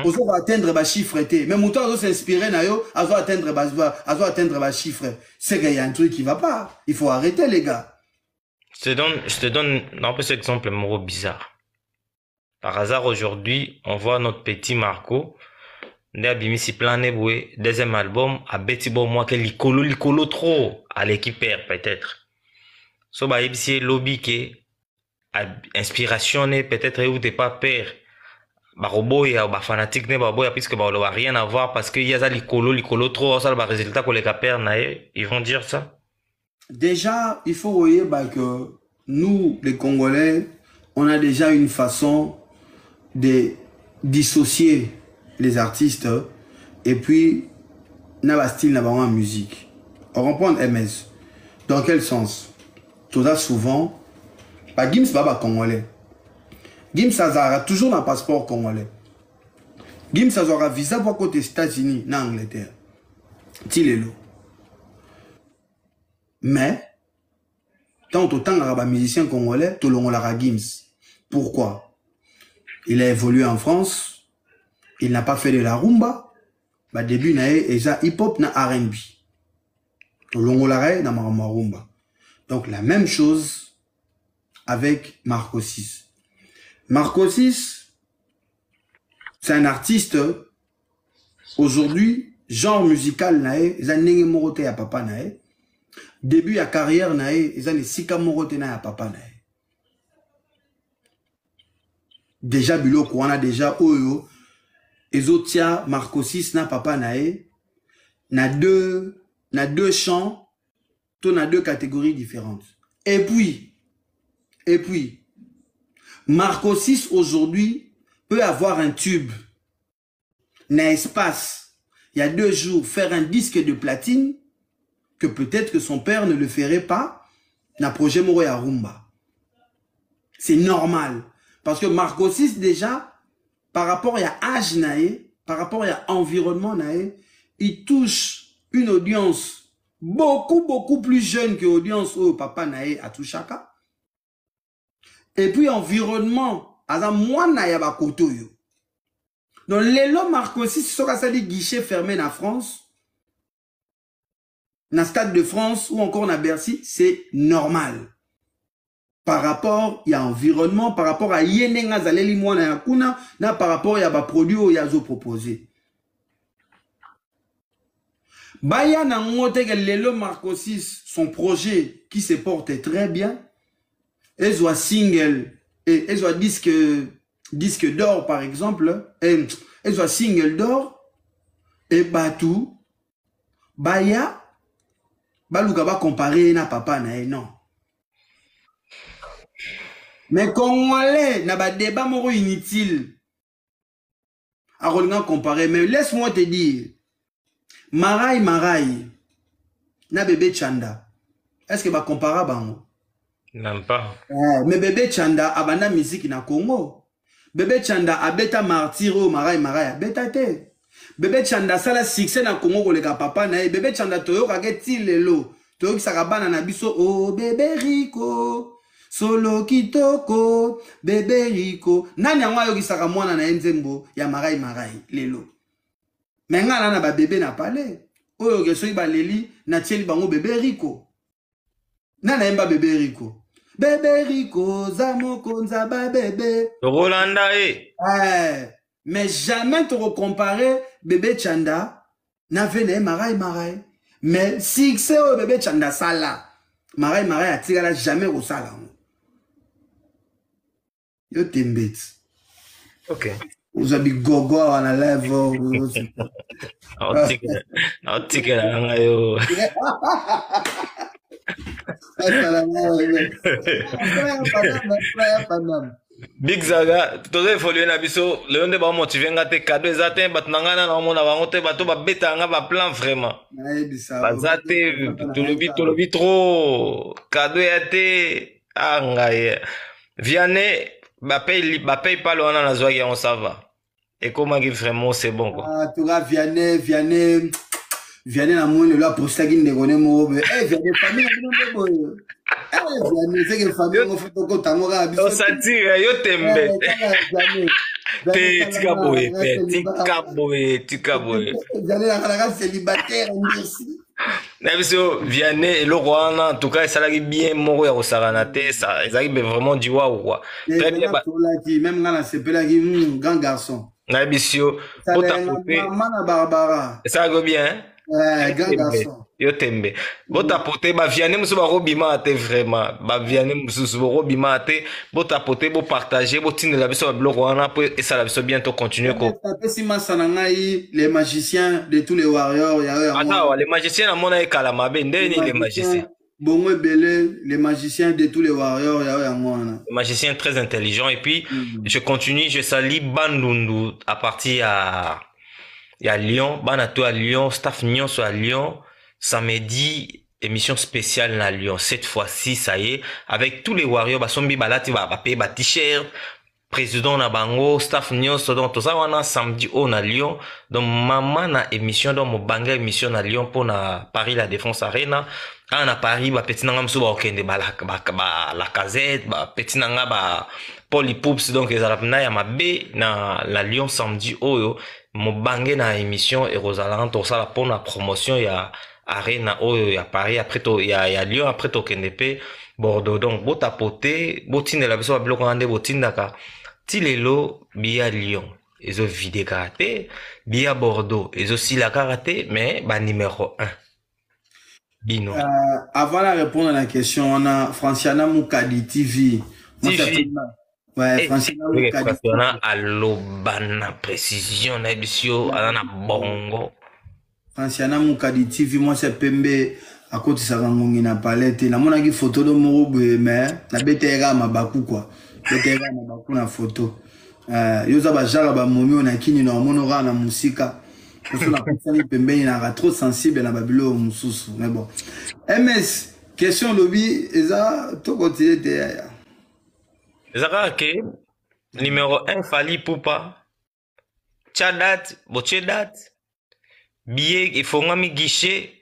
On va atteindre ma chiffre, mais mon temps s'inspirer na yo, à atteindre ma chiffre. C'est qu'il y a un truc qui va pas. Il faut arrêter les gars. Je te donne un peu cet exemple bizarre. Par hasard aujourd'hui, on voit notre petit Marco nde abimisi plan eboué deuxième album abeti bon moi que likolo trop à l'équipe peut-être so ba yebisi lobby ke inspiration ne peut-être ou t'es pas père ba roboya ba fanatique ne ba boya puisque ba rien à voir parce que y a ça likolo trop ça ba résultat que les père na ils vont dire ça. Déjà il faut voyer bah que nous les Congolais on a déjà une façon de dissocier les artistes et puis n'a pas style n'a pas en musique. On reprend MS. Dans quel sens? Tout ça souvent pas Gims pas congolais. Gims a toujours un passeport congolais. Gims a un visa pour côté États-Unis, en Angleterre. Tilelo. Mais tant autant un musicien congolais, tout le monde a Gims. Pourquoi? Il a évolué en France. Il n'a pas fait de la rumba. Bah début na hip-hop na R&B. Tout le monde a na rumba. Donc la même chose avec Marco 6. Marco 6, c'est un artiste, aujourd'hui, genre musical nae, ils ont moroté à papa nae. Début à carrière nae, ils ont sika moroté nae à papa nae. Déjà bilo on a déjà oyo, ezotia Marco 6 na papa nae, na deux chants, tout na deux catégories différentes. Et puis, Marco 6 aujourd'hui peut avoir un tube, n'est-ce pas? Il y a 2 jours, faire un disque de platine, que peut-être que son père ne le ferait pas, n'a projet Moro ya Rumba. C'est normal. Parce que Marco 6 déjà, par rapport à âge nae, par rapport à environnement nae, il touche une audience beaucoup plus jeune que l'audience au papa nae à Touchaka. Et puis environnement, à moins na ba koto yo. Donc les lots Marco 6 sera ça des guichets fermés en France, dans le Stade de France ou encore à Bercy, c'est normal. Par rapport à environnement, par rapport à yenenga zaleli mwana ya kuna, na par rapport à ba produit ou yazo proposé. Baya na ngote que les lots Marco 6, son projet qui se porte très bien. Et soit single et soit disque d'or par exemple, et soit single d'or et Batou Baya Baluka va comparer na papa na non. Mais Congolais n'a pas débat moro inutile à regarder comparer. Mais laisse-moi te dire, Marai na bébé Chanda, est-ce que va comparer bango? Non pas. Mais bébé Chanda abana musique na Congo. Bébé Chanda abeta martiro Marai abeta te. Bébé Chanda sala succès na Congo ko leka papa na bébé Chanda toyo kageti lelo. Toyo kisakabana na biso oh bébé Rico. Solo kitoko bébé Rico. Nani yango yo kisaka mwana na nzembo ya Marai lelo. Mais ngana na ba bébé na palais. Oyo kesoyi ba leli na tieli bango bébé Rico. Nana yemba bébé Rico. Bébé Rico, Zamoko, Nzaba bébé. Rolanda mais jamais te recomparer bébé Chanda n'avait Marai. Mais si c'est au bébé Chanda sala, Marai a tiré jamais au sala. Yo tembet. Ok. Vous avez gogo à la lèvre. yo. Big Zaga, tout ça évolué na biso, le onde ba motiver ngate cadeau ezate batnanga na mona ba ngote bato ba betanga ba plan vraiment. Bazate to lobi trop cadeau yate angaye. Vianney ba paye pas le wana na zoya on ça va. Et comment vraiment c'est bon quoi. Ah tu vois Vianney na moni là pour ça qui ne connaît mo Vianney famille na boy. Vianney c'est que famille on fait ko tamora biso. On s'attire yo tembe. Tika boy. Vianney la célibataire merci. Na biso Vianney et le roi en tout cas ça l'a bien moro ya osarana te ça ils arrivent vraiment du waouh quoi. Très bien même ngana sepela ki grand garçon. Na bisio, botapote. Mana Barbara. Ça go bien, hein? Grand garçon. Yo tembe. Botapote, ba viane musu ba robima te vraiment. Ba viane musu ba robima te. Botapote, bo partager, bo tine la biso ba bloko wana po et ça la biso bientôt continuer ko. Les magiciens de tous les warriors. Attends, les magiciens na mona e kala mabe ndeni les magiciens. Bongo Belé, les magiciens de tous les warriors. Les magiciens très intelligents et puis je continue, je salue Bandundu à partir à Lyon, Banato à Lyon, staff Nyonso à Lyon, samedi émission spéciale à Lyon. Cette fois-ci, ça y est, avec tous les warriors, basombi balati ba payer ba t-shirt, président na bango, staff Nyonso donc tout ça on a samedi on à Lyon. Donc maman na émission donc mo banga émission à Lyon pour na Paris la Défense Arena. Quand à Paris ba petit nanga mso ba okende ba la casette, ba petit nanga ba Polypoops donc les alapna ya mabe na la Lyon samedi oyo mo bangé na émission et Rosaland tout ça pour la promotion ya Arena oyo ya Paris après to ya Lyon après to kendepe Bordeaux donc botapote botine la biso ba biloko ande botindaka tilelo bia Lyon ezo vide karaté bia Bordeaux ezo sila karaté mais ba numéro 1 Bino. Avant de répondre à la question, on a Franciana Moukadi TV. Ouais, Franciana Moukadi TV. Franciana Alobana précision, Nabisio, Alana Bongo. Franciana Moukadi TV, moi c'est Pembe, à côté de Sarangongi na palette. Na mona ki photo de Morobo, mais na BTR ma baku quoi. BTR ma baku na photo. Yoza ba jara ba momi on a kini na monora na musika. Parce que la personne Pembe il est trop sensible na babilo mususu. Mais bon. MS, question lobby, Eza, tout côté derrière. Zara ke numéro 1 Fali Poupa. Tchadat, bochedat. Billet, il faut ngami guichet.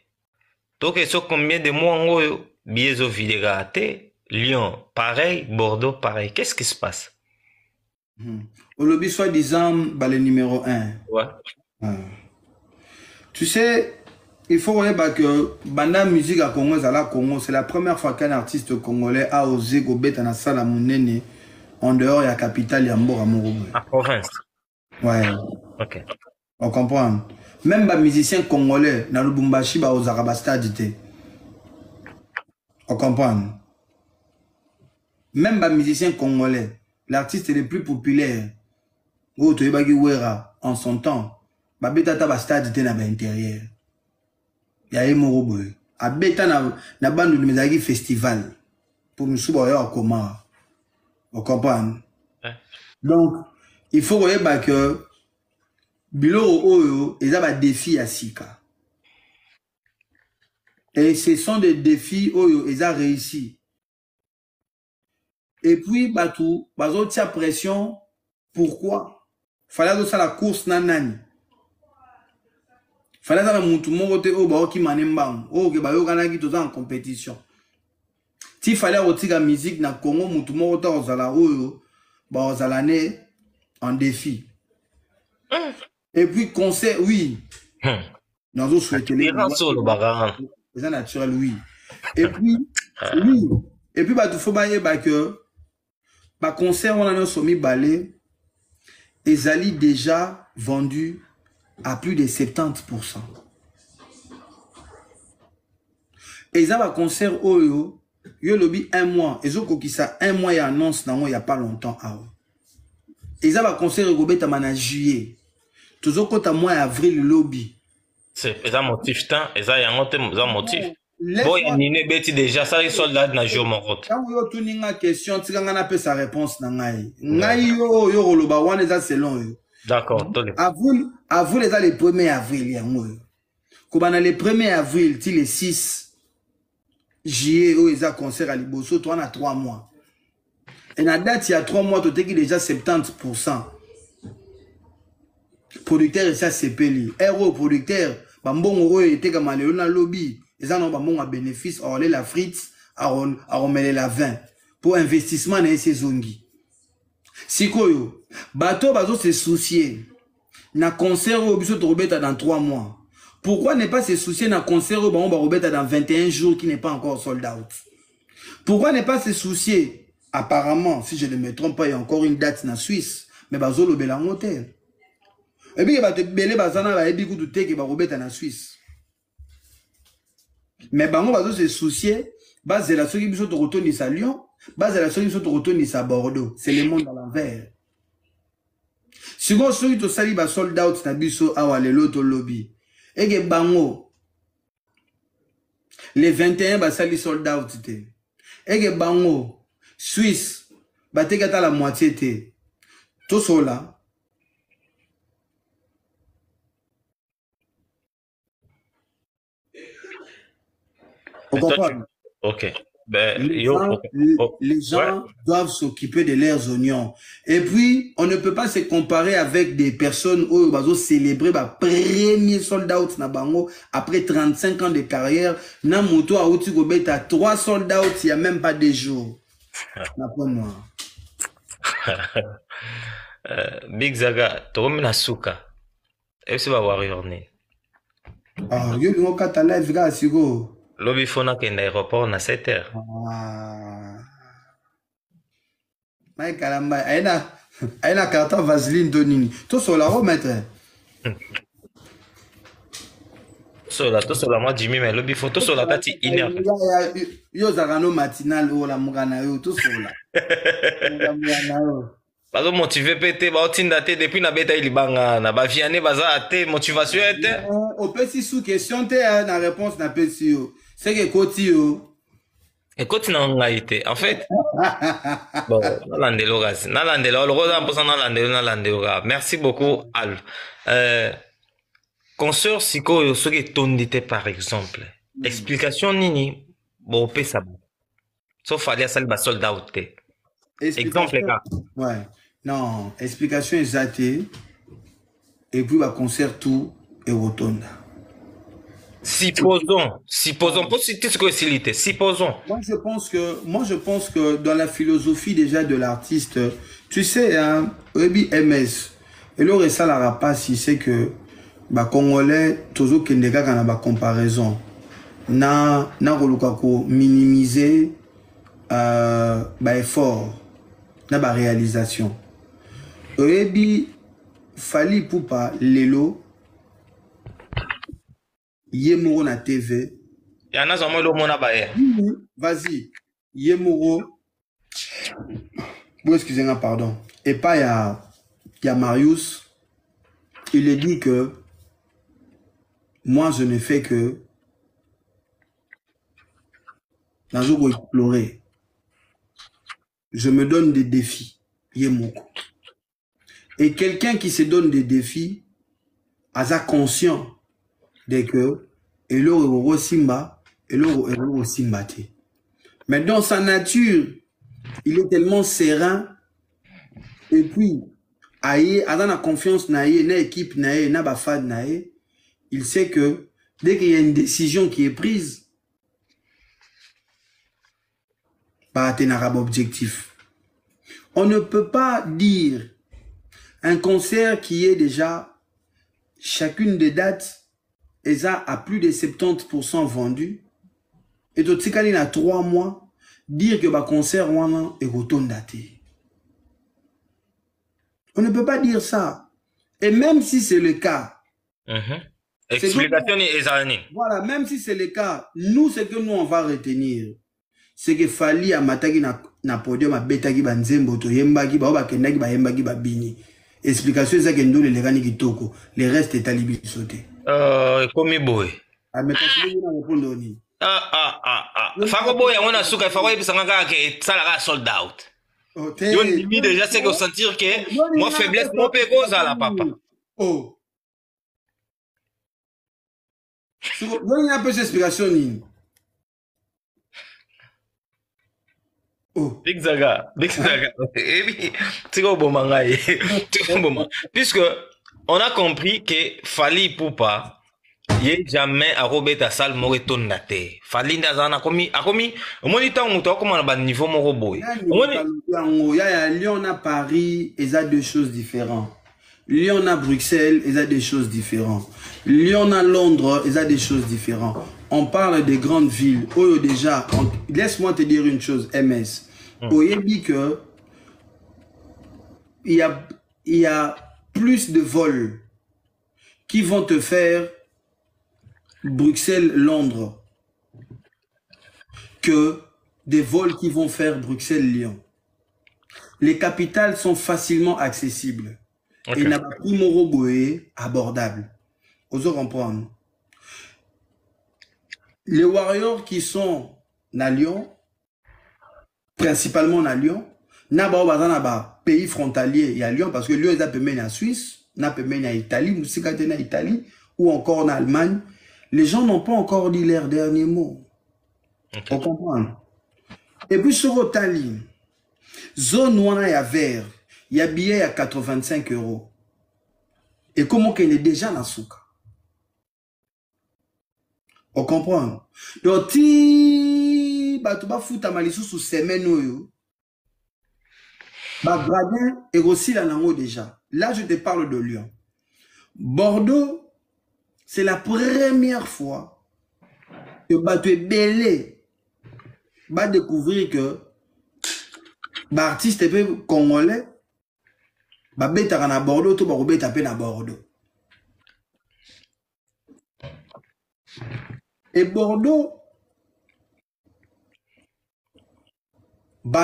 Donc, il faut combien de mois en haut? Billet zo vidératé. Lyon, pareil. Bordeaux, pareil. Qu'est-ce qui se passe? Au lobby, soi-disant, bah, le numéro 1. Ouais. Tu sais, il faut voir que Banda Musique à Congo, c'est la première fois qu'un artiste congolais a osé go bête na sala monene en dehors de la capitale Yambo à Morobo. À province. Ouais. Ok. On comprend. Même les musiciens congolais dans le Lubumbashi ba aux Arabastad. On comprend. Même les musiciens congolais, l'artiste le plus populaire, en son temps, ba beta ta ba stade na ba intérieur. Ya Morobo. A beta na bande de mezaki festival pour nous souboya comment. On comprend. Ouais. Donc il faut voir que bilo oyo ils ont des défis à Sika. Et ce sont des défis oyo ils ont réussi. Et puis batou bazo tia pression pourquoi fallait que ça la course nanani. Fallait que mutu moko te o ba ki manemba o ke ba yo kana ki toza en compétition. Ti fallait otika musique na Congo mutu moko ta ozala oyo ba ozala né en défi. Et puis conseil oui. Dans autres souhaiter les c'est naturel oui. Et puis oui. Et puis bah tu faut bailler bah que bah concert on a soumis balé ezali déjà vendu à plus de 70%. Et ça va concert oyo yo lobby un mois et zo kokisa un mois et annonce nango il y a pas longtemps ah. Et ça va concert gobeta mana juillet. Toujours quand à mois avril lobby. C'est ça motif temps et ça y a un motif. Bon il y a une bête déjà ça les soldats na jour mon route. Quand yo tuninga question tikanga na pe sa réponse na ngai. Ngai yo loba wana ça selon yo. D'accord, avril les les 1er avril yango. Kobana les 1er avril ti les 6 juillet où ils a concert à Liboso toi on a 3 mois. Et la date il y a 3 mois tu t'es déjà 70%. Producteur et ça c'est peli. Héros producteur bambon oro était comme le na lobby. Ils en ont bambon à bénéfice or la frites à remettre la vin pour investissement dans ces zongi. Sikoyo bateau bazo se soucier na concert au biso robeta dans 3 mois. Pourquoi ne pas se soucier na concert au ba robeta dans 21 jours qui n'est pas encore sold out? Pourquoi ne pas se soucier apparemment si je ne me trompe pas il y a encore une date na Suisse mais bazo lo bela motel. Et puis, il va te belé, bazana, va ébi koutou te, qui va rebêter en Suisse. Mais bango, bazo se soucier, base la soki biso te retourne à Lyon, base la soki biso te retourne à Bordeaux. C'est le monde à l'envers. Si vous avez un sold out, l'autre lobby. Et que bango, les 21 ba sali sold out. Et que bango, Suisse, ba te gata la moitié. Tout cela. Ok. Ben, les gens doivent s'occuper de leurs oignons. Et puis, on ne peut pas se comparer avec des personnes où ils vont célébrer le premier sold out na bango après 35 ans de carrière. Na moto a outi gobeta 3 sold out, il n'y a même pas 2 jours. Big Zaga, tu remets la souka. Est-ce que tu vas voir Yorné? Ah, yo bingo kata live ga sigo. Lobby fona ke l'aéroport na 7 heures. Mais caramba, aina carton vaseline donini. Tout sur la remettre. Tout sur la moi Jimmy mais lobby photo sur la tati inner. Yo zarano matinal ou la mugana yo tout sur la. Parce que motivé pété ba otinda té depuis na beta ilibanga na ba viane baza até motivation était. Au petit sous question té na réponse na petit yo. C'est que Koti yo. Et Koti na ngaité. En fait. Bon, na landelo gasi. Na landelo le rosa pour ça na landelo ga. Merci beaucoup Al. Consoeur siko yo soki tondité par exemple. Explication nini bon pe ça bon. Sauf fallait ça le sold out té. Exemple là. Ouais. Non, explication exacte. Et puis va concert tout et rotonda. Supposons, pour citer ce que c'est, supposons. Moi, je pense que dans la philosophie déjà de l'artiste, tu sais, hein, Rebi MS, et le reste la rapace, c'est que, bah, Congolais, toujours qu'il n'y a pas de comparaison. Na rolukako minimiser, bah, effort, na ba réalisation. Rebi, Fali Poupa, Lelo, Yemuro na TV. Yana zomo lo mona baye. Vas-y. Yemuro. Bon, excusez-moi, pardon. Et pas il y a Marius. Il est dit que moi je ne fais que dans jour explorer. Je me donne des défis. Yemuro. Et quelqu'un qui se donne des défis, a conscient de que Elo Simba, Elo Simba. Mais dans sa nature, il est tellement serein. Et puis, aïe, a la confiance naïe, na équipe naïe, na bafad naïe, il sait que dès qu'il y a une décision qui est prise, bah, atteindre un objectif. On ne peut pas dire un concert qui est déjà chacune des dates et ça a plus de 70% vendu. Et tout ce qu'il a 3 mois, dire que le concert est daté. On ne peut pas dire ça. Et même si c'est le cas, explication est voilà, même si c'est le cas, nous, ce que nous, on va retenir, c'est que Fali a matagi na podium a betagi banzembo to yembagi ba bakendagi ba yembagi ba bini. Explication c'est que nous les gani kitoko, le reste est alibi sauté. Comme boy. Ah mais parce que nous répondons ni. Fako boy on a souka fako yebisa ngaka ke ça la sold out. Yo limite déjà c'est que sentir que moi faiblesse mon pe cause la papa. Oh. Donne un peu d'explication ni. Oh. Big Zaga. Puisque on a compris que Fali Poupa, il n'est jamais à Robert Assal Moreton Nate. Fali Nazana commis, au moins il t'en mouton comme on a niveau mon robot. Il y a Lyon à Paris, ils ont deux choses différentes. Lyon à Bruxelles, ils ont des choses différentes. Lyon à Londres, ils ont des choses différentes. On parle des grandes villes. Oh, déjà, laisse-moi te dire une chose, MS. Il dit que il y a plus de vols qui vont te faire Bruxelles-Londres que des vols qui vont faire Bruxelles-Lyon. Les capitales sont facilement accessibles. Okay. Et n'a pas pris Moroboé abordable. Osez comprendre. Les Warriors qui sont à Lyon, principalement à Lyon, n'a pas pays frontalier à Lyon parce que Lyon est un peu en Suisse, n'a pas en Italie, en Italie ou encore en Allemagne. Les gens n'ont pas encore dit leur dernier mot. Okay. On comprend. Et puis sur Otali, zone noire et à vert, il y a billet à 85 €. Et comment qu'elle est déjà dans souk. On comprend. Donc, si tu vas foutre à sous semaine, Gradin est aussi là déjà. Là, je te parle de Lyon. Bordeaux, c'est la première fois que tu es belé. Va découvrir que l'artiste congolais bêta à Bordeaux, tu vas taper à Bordeaux. Et Bordeaux,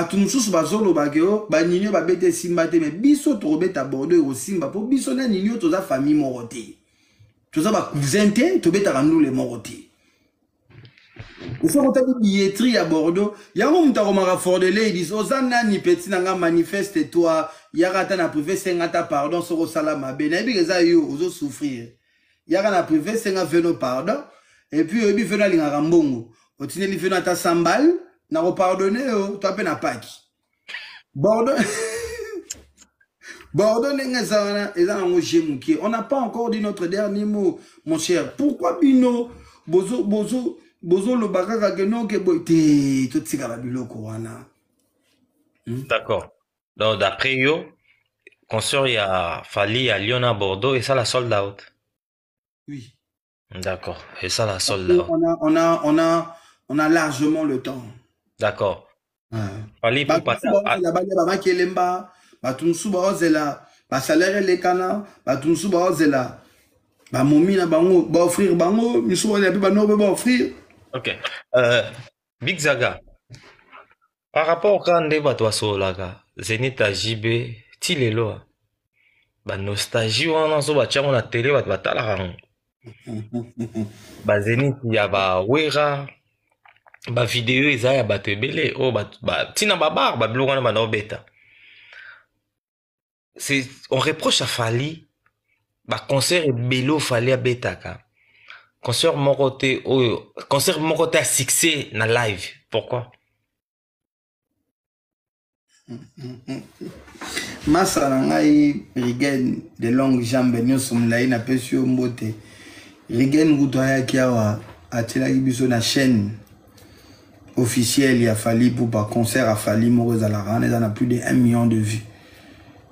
tu nous bazolo bageo, nino bête simba te, mais biso to bête à Bordeaux au simba pour biso na nino to za famille moroté. Tu za ba cousin te, to bête à nous les moroté. Il faut que tu aies billetterie à Bordeaux. Il y a un moment où Fordele, ils disent, Ozana ni petit nanga manifeste toi, il y a un na privé, c'est un pardon, sur le salama, ben, et puis, ils souffrir. Il y a un privé, c'est un vélo pardon, et puis, il y a un rambongo. Au tine, il fait un sambal, n'a pas pardonné, tu as peine à Pâques. Bordeaux, Bordeaux, on n'a pas encore dit notre dernier mot, mon cher. Pourquoi Bino, Bozo le bagage que non que boité tout ce qu'il biloko wana. D'accord. Donc d'après yo, consort il y a Fali à Lyon à Bordeaux et ça la sold out. Oui. D'accord. Et ça la sold out. On a largement le temps. D'accord. Fali pour passer à la baba kelemba, batunsu ba ozela, ba salaire les kana, batunsu ba ozela. Ba momi na bango ba offrir bango, miso ba ba no ba offrir. Ok. Big Zaga, par rapport à quand on so laga, Zenith à JB, Tilelo, ba nostalgie on a so ba tchamo na télé ba tala ba Zenith ya ba wera, ba vidéo eza ya ba tebele, oh ba tina ba bar ba blogana ba no beta. C'est on reproche à Fali, ba concert et belo Fali à beta ka. Concert mon côté à succès na live. Pourquoi? Masalangai Rigen de longues jambes nyosomlaï na pesio mbote. Rigen gutoya kiawa atila ibiso na chaîne officielle il a fallu pour pas concert a fallu moro za la rane ça a plus de 1 million de vues.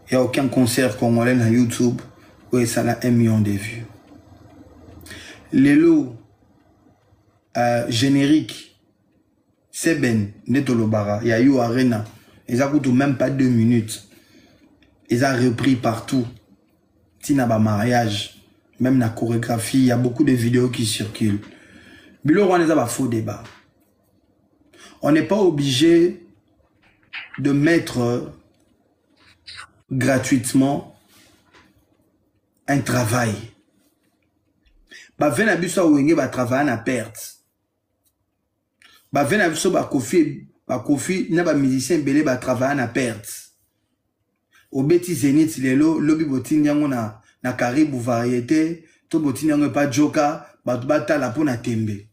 Il y a aucun concert congolais na YouTube où ça a 1 million de vues. Les lots génériques, c'est ben, Netolobara, il y a eu Arena, ils ont coûté même pas 2 minutes. Ils ont repris partout. Tina ba mariage, même la chorégraphie, il y a beaucoup de vidéos qui circulent. Bilo on a faux débat. On n'est pas obligé de mettre gratuitement un travail. Ba vena biso wenge ba travailler na perte. Ba vena biso ba kofi na ba musicien belé ba travailler na perte. Au beti Zenith lelo lobi botini yango na Caribou variété, to botini yango pas joka, ba tala pona tembe.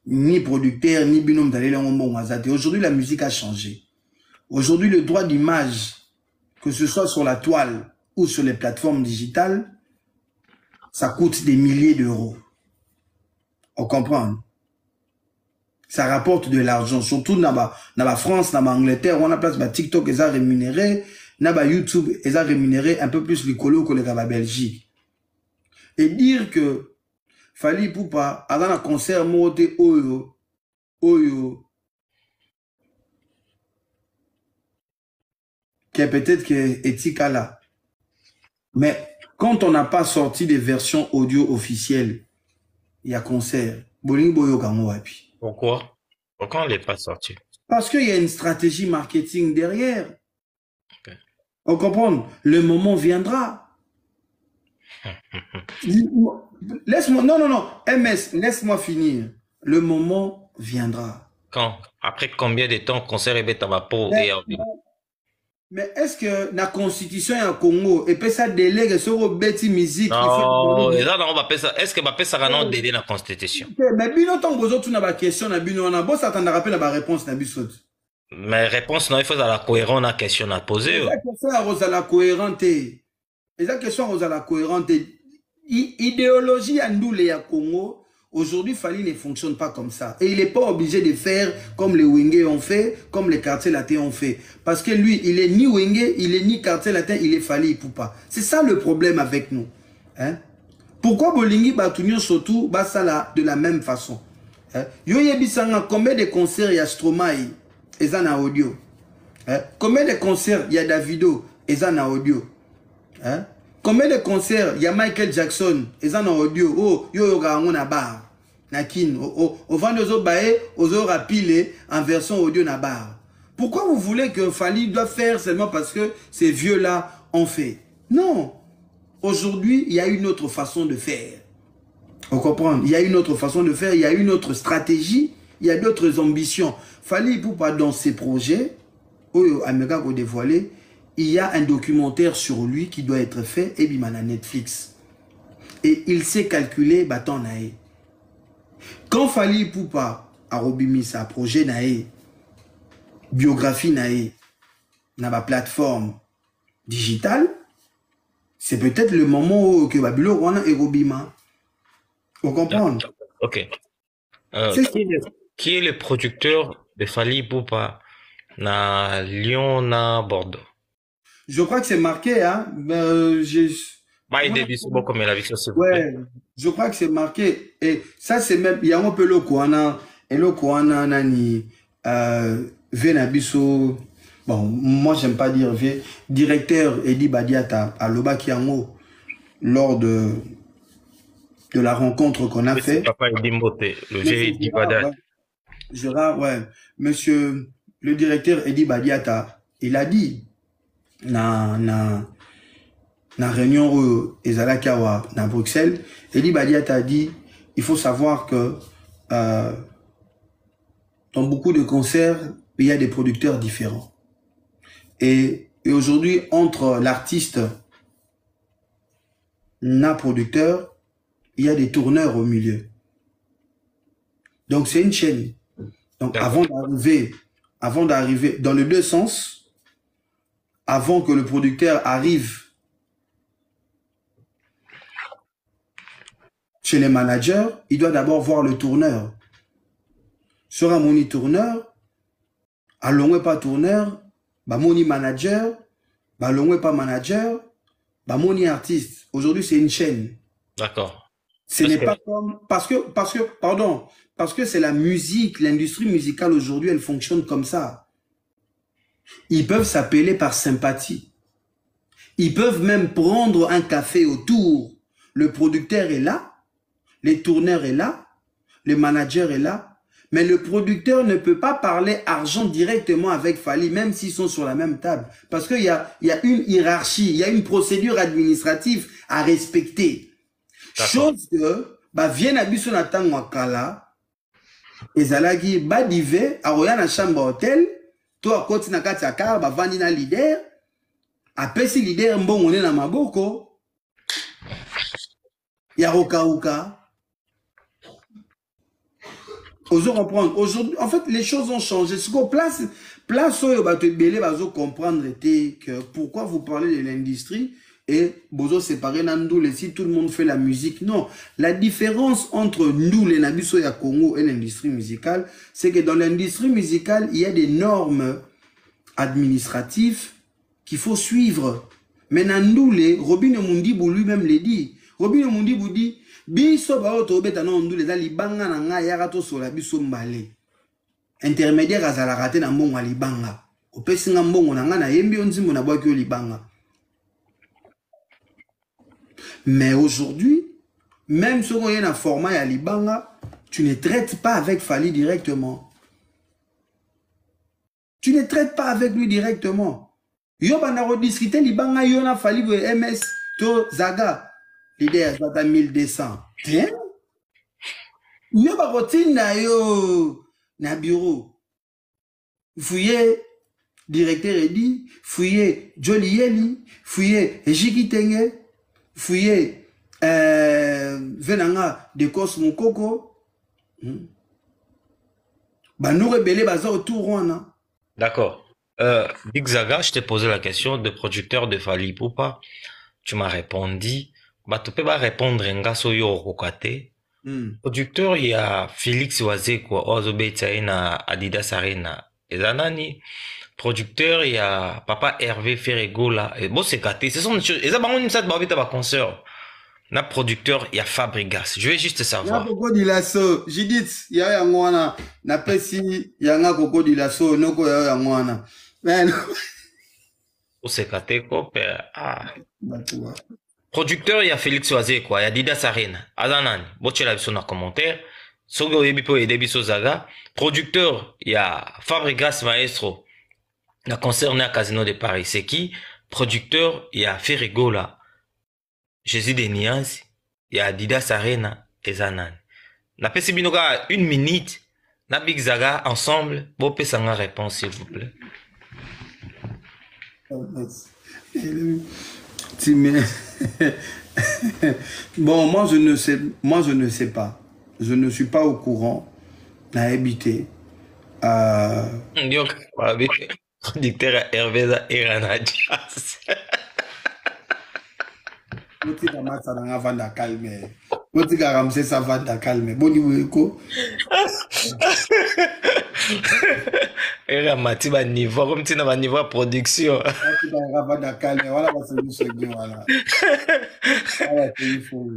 Ni producteur ni binôme d'aller là on azate. Aujourd'hui la musique a changé. Aujourd'hui le droit d'image, que ce soit sur la toile ou sur les plateformes digitales, ça coûte des milliers d'euros. On comprend? Ça rapporte de l'argent. Surtout dans la France, dans l'Angleterre, on a place de TikTok, ils ont rémunéré. Dans YouTube, ils ont rémunéré un peu plus les colos que la Belgique. Et dire que Fali Poupa, avant un concert, monté Oyo, qui est peut-être que éthique là. Mais quand on n'a pas sorti des versions audio officielles, il y a concert. Pourquoi? Pourquoi on ne l'est pas sorti? Parce qu'il y a une stratégie marketing derrière. Okay. On comprend? Le moment viendra. Laisse-moi, non, MS, laisse-moi finir. Le moment viendra. Quand? Après combien de temps concert est tabapo et mais est-ce que la constitution du Congo et puis ça délègue sur le bêtis musique? Non, est-ce que va ça rend d'aider la constitution? Mais bien autant que vous autres n'avez pas question na bino na boss attendre rappel la réponse na bisot. Mais réponse non il faut la cohérence la question à poser. La question à la cohérente. Et la question à la cohérente. Idéologie à nous les Congo. Aujourd'hui, Fali ne fonctionne pas comme ça. Et il n'est pas obligé de faire comme les Wenge ont fait, comme les quartiers latins ont fait. Parce que lui, il est ni Wenge, il est ni quartier latin, il est Fali Ipupa. C'est ça le problème avec nous. Hein? Pourquoi Bolingi Batunio surtout Basala de la même façon? Hein? Yoye Bissanga, combien de concerts il y a Stromae et ça na audio? Hein? Combien de concerts il y a Davido et ça na audio? Hein? Combien de concerts il y a Michael Jackson et ça na audio? Oh, yo na bar. Nakin, au vent de Zobae, aux aura pilé en version audio na bar. Pourquoi vous voulez que Fali doit faire seulement parce que ces vieux-là ont fait? Non. Aujourd'hui, il y a une autre façon de faire. Vous comprenez? Il y a une autre façon de faire, il y a une autre stratégie, il y a d'autres ambitions. Fali Ipupa dans ses projets, Amega ko dévoilé, il y a un documentaire sur lui qui doit être fait, et bimana Netflix. Et il s'est calculé, bâton nae. Quand Fali Ipupa a robimi sa projet nae, biographie nae, na ba plateforme digitale, c'est peut-être le moment où que Babylone on a robima. Vous comprenez? Ok. Qui est le producteur de Fali Ipupa na Lyon, na Bordeaux? Je crois que c'est marqué, hein. Ouais, je crois que c'est marqué. Et ça, c'est même, il y a un peu le Kouana, et le Kouana, nani, Venabiso, bon, moi, j'aime pas dire V, directeur Edi Badiata à Loba Kiango, lors de la rencontre qu'on a fait. Papa Edi Mbote, le Edi Badiata. Gérard, ouais. Monsieur, le directeur Edi Badiata, il a dit, na réunion Ezalakawa na Bruxelles, Edi Badiata a dit, il faut savoir que dans beaucoup de concerts, il y a des producteurs différents. Et aujourd'hui, entre l'artiste na producteur, il y a des tourneurs au milieu. Donc c'est une chaîne. Donc avant d'arriver dans les deux sens, avant que le producteur arrive chez les managers, il doit d'abord voir le tourneur. Sera moni tourneur, allongé pas tourneur, bah moni manager, bah allongé pas manager, bah moni artiste. Aujourd'hui, c'est une chaîne. D'accord. Ce n'est pas comme parce que c'est la musique, l'industrie musicale aujourd'hui, elle fonctionne comme ça. Ils peuvent s'appeler par sympathie. Ils peuvent même prendre un café autour. Le producteur est là, les tourneurs est là, le manager est là, mais le producteur ne peut pas parler argent directement avec Fali, même s'ils sont sur la même table. Parce qu'il y a une hiérarchie, il y a une procédure administrative à respecter. Chose que, viens à Bissonatan Wakala, et Zalagi, dive, à Royana Chambre Hotel, toi, quand tu n'as qu'à t'accard, vandina leader, après si leader, bon, on est dans ma boko, Yaroka Uka. Aujourd'hui, en fait, les choses ont changé. Ce qu'on place où comprendre que pourquoi vous parlez de l'industrie et bozo séparé Nandoule si tout le monde fait la musique. Non, la différence entre nous, les Nabiso ya Congo et l'industrie musicale, c'est que dans l'industrie musicale, il y a des normes administratives qu'il faut suivre. Mais Nandoule, Robin Mundibou lui-même l'a dit. Robin Mundibou dit biso ba oto beta na Nandoule za libanga na nga ya rato sola biso mbale. Intermédiaire azala raté na mbongo libanga. Opesi nga mbongo na nga na yembi onzimbo na bwaki libanga. Mais aujourd'hui, même si on est dans un format à Libanga, tu ne traites pas avec Fally directement. Tu ne traites pas avec lui directement. Yo bana rediscuter Libanga yo na Fally MS to Zaga. L'idée est à 1200. Tiens. Yo ba routine na yo na bureau. Fouillez directeur Eddy, fouillez Jolly Yeli, fouillez Jiki Tenge, fouillez Venanga de Cosmo Coco. Bah nous rebelles baza autour on. D'accord. Big Zaga, je t'ai posé la question de producteur de Fally Ipupa. Tu m'as répondu. Bah tu peux pas répondre nga so yo okate. Producteur il y a Félix Wazekwa Ozobeta na Adidas Arena. Ezanani. Producteur il y a Papa Hervé Ferregola. Et bon c'est gâté. Ce sont des choses. Et ça bango nimsa ba bita ba concert. Na producteur il y a Fabregas. Je vais juste savoir. Na Coco Dilasso, Judith, il y a ngwana na pesi ya nga Coco Dilasso noko ya ngwana. Men. O c'est gâté ko ah. Producteur il y a Félix Oazé quoi, il y a Didas Arena. Azanani, boche la biso na commentaire. Sogo yebi po ede biso Zaga. Producteur il y a Fabregas Maestro. La concert à Casino de Paris, c'est qui? Producteur il y a Ferregola. Jésus de Niaz, il y a Adidas Arena et Zanan. Na pesi binoga 1 minute, na Big Zaga ensemble, bon pesanga réponse s'il vous plaît. Bon, moi je ne sais pas. Je ne suis pas au courant. Na habité. Producteur Hervé Erana Jazz. Botika matsa na vanda calme. Botika ramse sa vanda calme. Boni weko. Era matiba niveau comme tu n'as niveau production. Botika vanda calme. Voilà la solution voilà. Voilà c'est fou.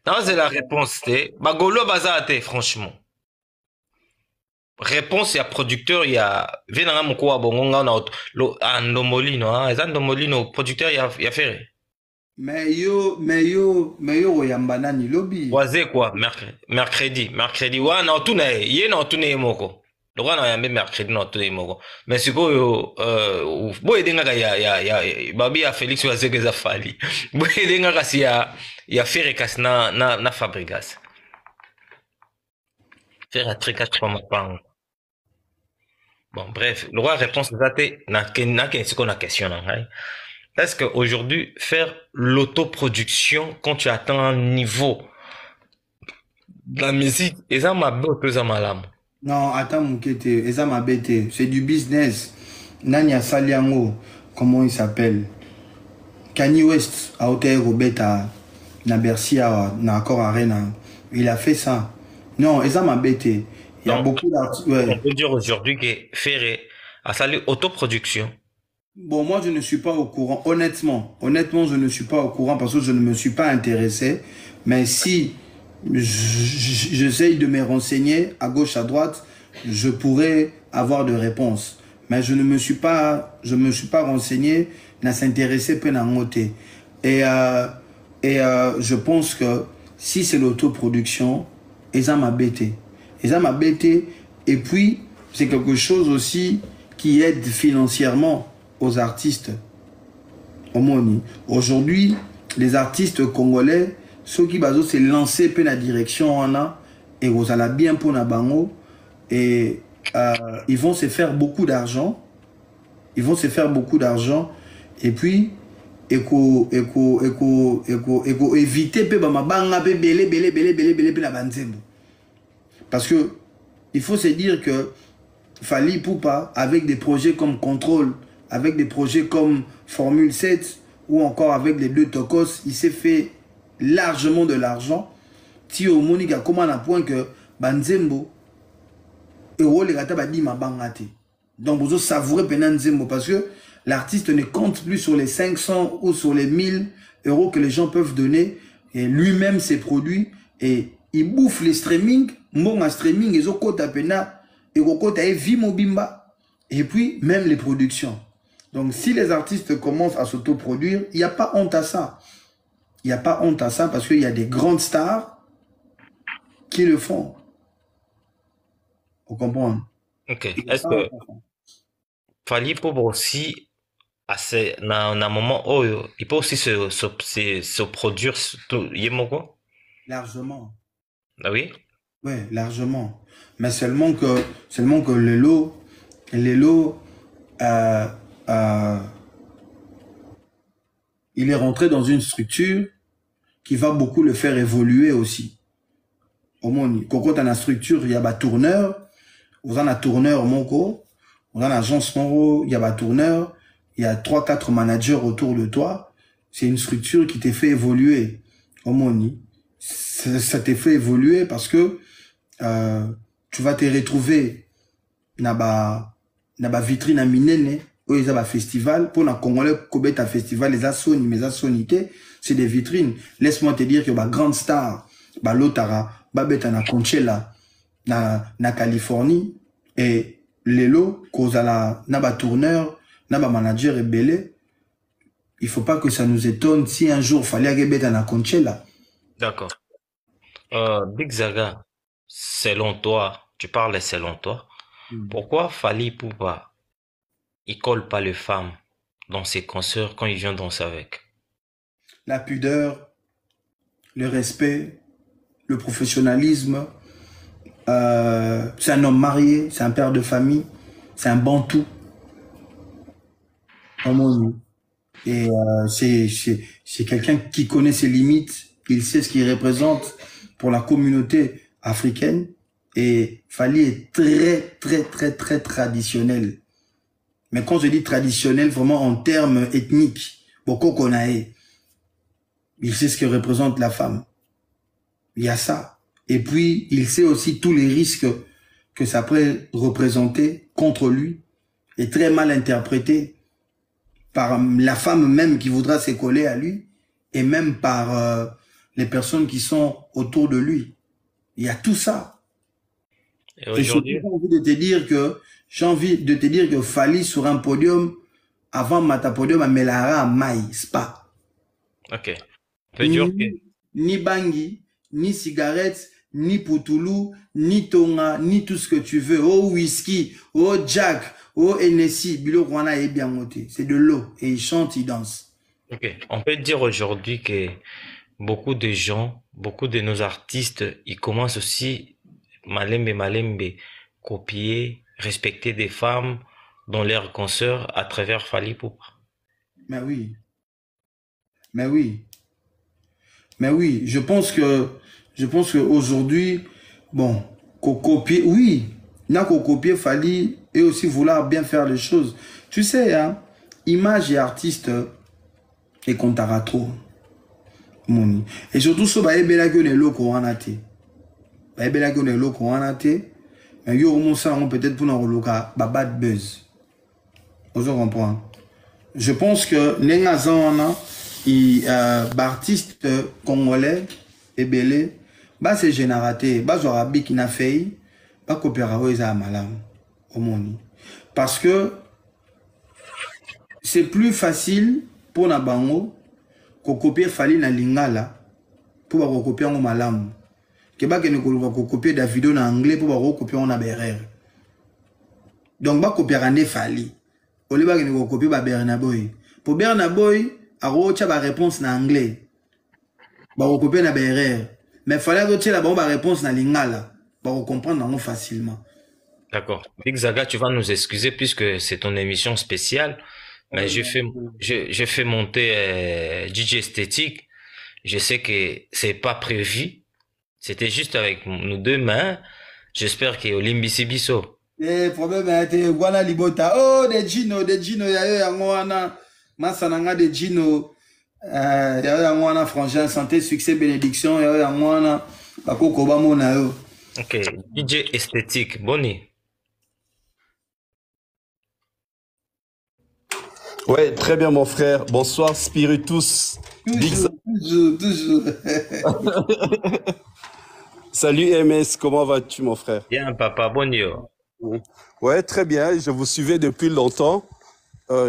Non, c'est la réponse té. Bagolo bazate franchement. Réponse il y a producteur il y a venanga moko bongonga na Ndomolino hein. Ezan Ndomolino producteur il y a Ferré. Mais yo oyambana ni lobby. Oisé quoi, mercredi. Ouais, non, tout n'est, yé non, tout n'est moko. Le roi n'a jamais mercredi, non, tout n'est moko. Mais c'est quoi, boy, denga, babi a Félix Oisé que ça Fally. Boy, denga, si y a Ferrekas na Fabregas. Faire un tricage comme un pan. Bon, bref, le roi réponse na question, hein. Est-ce qu'aujourd'hui, faire l'autoproduction quand tu atteins un niveau de la musique, et ça m'a bête, ça m'a l'âme. Non, attends, mon kete, et ça m'a bête. C'est du business. Nanya Saliango, comment il s'appelle? Kanye West, à Hôtel Robeta, na Bercy, na Accor Arena. Il a fait ça. Non, et ça m'a bête. Il y a beaucoup d'artistes. Ouais. On peut dire aujourd'hui que faire à saluer autoproduction. Bon, moi, je ne suis pas au courant. Honnêtement, je ne suis pas au courant parce que je ne me suis pas intéressé. Mais si j'essaye de me renseigner à gauche, à droite, je pourrais avoir de réponses. Mais je ne me suis pas renseigné, n'a s'intéressé peu à côté. Et je pense que si c'est l'autoproduction, ça m'a bêté. Et puis, c'est quelque chose aussi qui aide financièrement aux artistes. Aujourd'hui, les artistes congolais, ceux qui se lancer peu la direction en a et vous allez bien pour na bango et ils vont se faire beaucoup d'argent. Et puis éviter peu mabanga peu belé la banzembo. Parce que il faut se dire que Fally Ipupa avec des projets comme Contrôle, avec des projets comme Formule 7 ou encore avec les deux Tokos, il s'est fait largement de l'argent. Tio Monica comment à point que Banzembo et les gata badi ma bangate. Donc vous savourez Penanzembo parce que l'artiste ne compte plus sur les 500 ou sur les 1000 euros que les gens peuvent donner et lui-même ses produits et il bouffe les streaming, mon streaming et zokota pena et kokota et Vimobimba et puis même les productions. Donc si les artistes commencent à s'autoproduire, il n'y a pas honte à ça. Il n'y a pas honte à ça parce qu'il y a des grandes stars qui le font. Vous comprenez? Ok. Est-ce que Fally Ipupa aussi, dans un moment où il peut aussi se produire tout, Yemoko? Largement. Ah oui? Oui, largement. Mais seulement que Lelo, euh, euh, il est rentré dans une structure qui va beaucoup le faire évoluer aussi. Au moins, quand dans la structure, il y a un tourneur, vous avez un tourneur, Monko, vous avez l'agence Moro, il y a un tourneur, il y a 3-4 managers autour de toi. C'est une structure qui t'est fait évoluer. Au moins, ça t'est fait évoluer parce que tu vas te retrouver dans la vitrine à Minene, où il y a un festival. Pour la Congolais, Kobeta Festival, les Assoni, mes Assonités, c'est des vitrines. Laisse-moi te dire que ma grande star, Lotara, Babeta na Conchela, na Californie, et Lelo, Kozala, na tourneur, na manager et belé. Il faut pas que ça nous étonne si un jour fallait que Babeta na Conchela. D'accord. Big Zaga, selon toi, tu parles selon toi, pourquoi Fally Ipupa, il colle pas les femmes dans ses concerts quand il vient danser avec? La pudeur, le respect, le professionnalisme. C'est un homme marié, c'est un père de famille, c'est un bantou. Et c'est quelqu'un qui connaît ses limites, il sait ce qu'il représente pour la communauté africaine. Et Fally est très traditionnel. Mais quand je dis traditionnel, vraiment en termes ethniques, beaucoup qu'on a, il sait ce que représente la femme. Il y a ça. Et puis, il sait aussi tous les risques que ça peut représenter contre lui, et très mal interprété par la femme même qui voudra se coller à lui, et même par les personnes qui sont autour de lui. Il y a tout ça. Et aujourd'hui, j'ai envie de te dire que Fally sur un podium, avant Mata Podium, à Melara, à Maï, Spa. Ok. Ni Bangui, ni cigarettes, ni Poutoulou, ni Tonga, ni tout ce que tu veux. Oh whisky, oh Jack, oh Hennessy, Bilo Rwanda est bien monté. C'est de l'eau. Et il chante, il danse. Ok. On peut dire aujourd'hui que beaucoup de gens, beaucoup de nos artistes, ils commencent aussi malembe, copier, respecter des femmes dans leurs concerts à travers Fally Ipupa. Mais oui. Mais oui. Mais oui, je pense que aujourd'hui, bon, qu'on copie, oui, il y a qu'on copie Fally et aussi vouloir bien faire les choses. Tu sais, hein, image et artiste et qu'on t'aura trop. Et surtout, ça va être belle que les locaux en a été. Va être belle que les locaux en a été. Mais il y aura ça peut-être pour nous local, bad buzz. Vous comprenez? Je pense que les gens artistes congolais et belé, bah c'est génératé, bah zorabi qui n'a fait, bah copiera à malam au monde. Parce que c'est plus facile pour na bango ko copier Fally na lingala pour ba copier en malam. Que bah que ne copier Davido na anglais pour ba copier en aberrer. Donc bah copier en Fally. Au lieu de ne copier ba Bernaboy. Pour Bernaboy a ba réponse en anglais. Ba copier na berrer. Mais fallait que la bonne réponse na lingala. Ba comprendre facilement. D'accord. Big Zaga, tu vas nous excuser puisque c'est ton émission spéciale. Mais je fais monter DJ Esthétique. Je sais que c'est pas prévu. C'était juste avec nous deux mains. J'espère que Olimbi Sibiso. Problème est voilà libota. Oh, des Gino, ya ngwana. Masananga de Gino. Ya ngwana frangin santé succès bénédiction ya ngwana. Bakoko bamona yo. OK, DJ Esthétique, Boni. Ouais, très bien mon frère. Bonsoir Spiritus. Toujours. Salut MS, comment vas-tu mon frère? Bien papa, bonjour. Ouais, très bien. Je vous suivais depuis longtemps.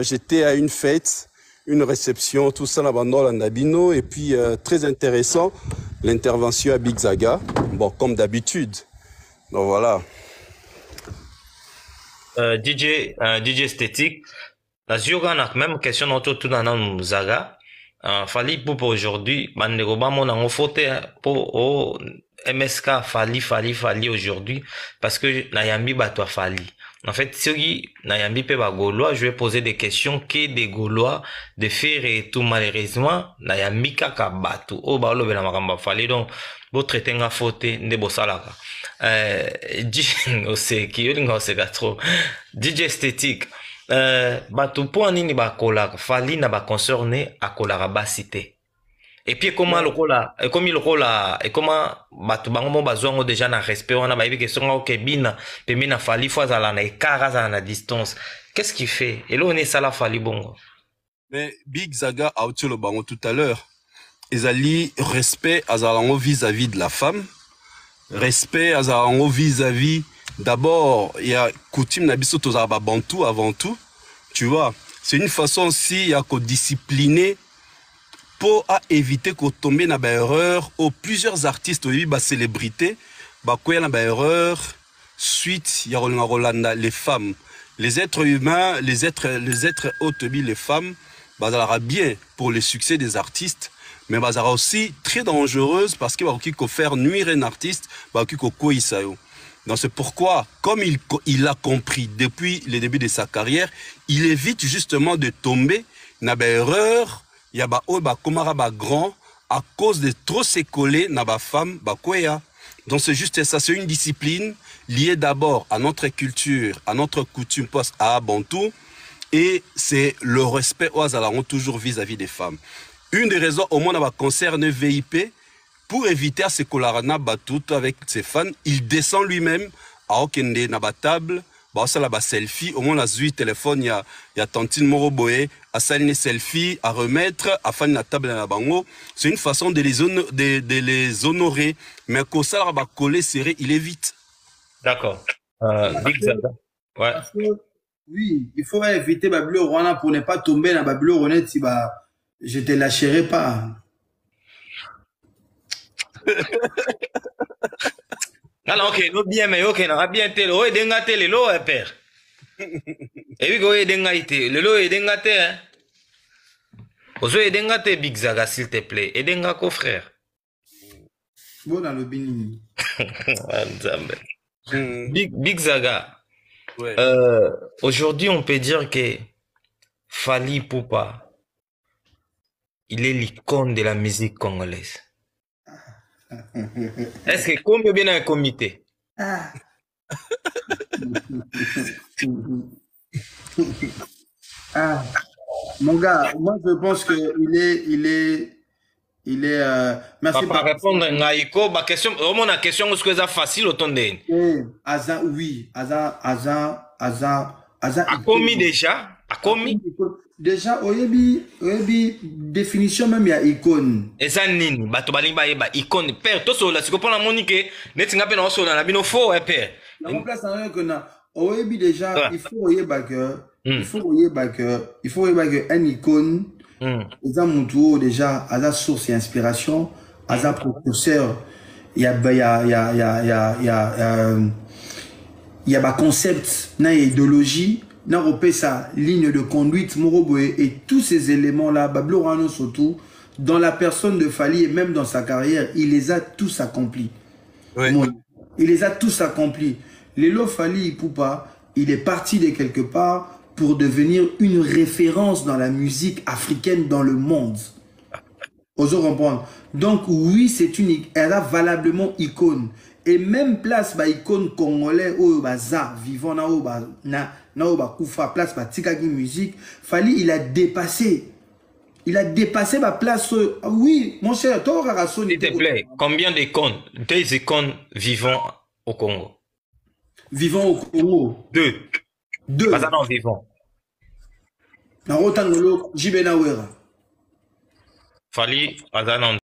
J'étais à une fête une réception, tout ça, dans Nabino. Et puis, très intéressant, l'intervention à Big Zaga. Bon, comme d'habitude. Donc, voilà. DJ esthétique. La Zioga, même question autour tout dans Zaga. Fali pour aujourd'hui, Banderoba, mon en faute pour MSK, Fali aujourd'hui. Parce que Nayambi, toi, Fali. En fait, si Nayambi peut ba Gaulois, je vais poser des questions que des Gaulois de faire et tout malheureusement Nayambi kaka batu o ba lo bela makamba fali donc bo traiter nga faute nde bo salaka qui yolinga se trop DJ esthétique batu po nini ba kola fali na ba concerné a kola basité. Et puis comment le cola et comment batu bango mo bazongo déjà na respect on a ba que songa o kebina pe mina fali fois à la écart à la distance. Qu'est-ce qu'il fait? Et là on est ça la fali bongo. Mais Big Zaga a dit le bango tout à l'heure. Ezali respect azalango vis-à-vis de la femme. Respect azalango vis-à-vis d'abord il y a coutume na biso to zaba bantou avant tout. Tu vois, c'est une façon aussi il y a ko discipliner pour éviter qu'on tombe dans des erreurs où plusieurs artistes ou des célébrités bah quoi dans des erreurs suite il y a les femmes les êtres humains les êtres autres les femmes bah ça sera bien pour le succès des artistes mais bah ça sera aussi très dangereuse parce que bah qui peut faire nuire un artiste bah qui peut quoi ça donc c'est pourquoi comme il a compris depuis le début de sa carrière il évite justement de tomber dans des erreurs. Il y a ba komara ba grand à cause de trop s'écoller na ba femme ba kwea. Donc c'est juste ça, c'est une discipline liée d'abord à notre culture, à notre coutume post à Bantou et c'est le respect aux alarons toujours vis-à-vis des femmes. Une des raisons au moins concerne VIP pour éviter à se colarana batout avec ses fans, il descend lui-même à Okende na ba table. Bah ça là bas selfie au moins la zui téléphone il y a Tantine Moroboé à salir selfie à remettre à faire la table à la bango c'est une façon de les honorer mais quand ça là bas coller serré il évite. D'accord. Big Zaga. Ouais. Oui, il faut éviter Babylon Rwanda pour ne pas tomber dans Babylon Rwanda si bah je te lâcherai pas. Alors, ok, nous bien, mais ok, nous bien télé, oh, denga télé, lo, père. Et oui, go, denga ité, le lo, denga té, hein. Ozo, denga té, Big Zaga, s'il te plaît, et denga ko, frère. Bon, dans le Bénin. Big Zaga. Ouais. Aujourd'hui, on peut dire que Fally Ipupa, il est l'icône de la musique congolaise. Est-ce que combien bien un comité? Ah. Ah. Mon gars, moi je pense que il est merci pour répondre à Iko, ma question, vraiment la question est-ce que c'est facile autant de Aza oui, Aza a commis déjà, a commis déjà oyebi définition même il y a icône. Et ça nini, bato bali ba yeba icône père to so la siko pona monique, net nga pe na so na bino fo père. La place en que na oyebi déjà il faut oyeba que il faut oyeba que un icône Aza mutuo déjà Aza source et inspiration, Aza précurseur, il y a ba concept na idéologie na repé sa ligne de conduite Moroboé et tous ces éléments là Bablo Rano surtout dans la personne de Fally et même dans sa carrière il les a tous accomplis. Oui. Il les a tous accomplis. Lelo Fally Ipupa il est parti de quelque part pour devenir une référence dans la musique africaine dans le monde. Osons comprendre. Donc oui c'est une elle a valablement icône et même place ba icône congolais au baza vivant na au ba na Koufa place Tikagi musique Fally il a dépassé ma place. Oui mon cher toi s'il te plaît combien d'icônes des icônes vivant au Congo deux pas non vivant na Rotangolo Jibena Wera Fally Azana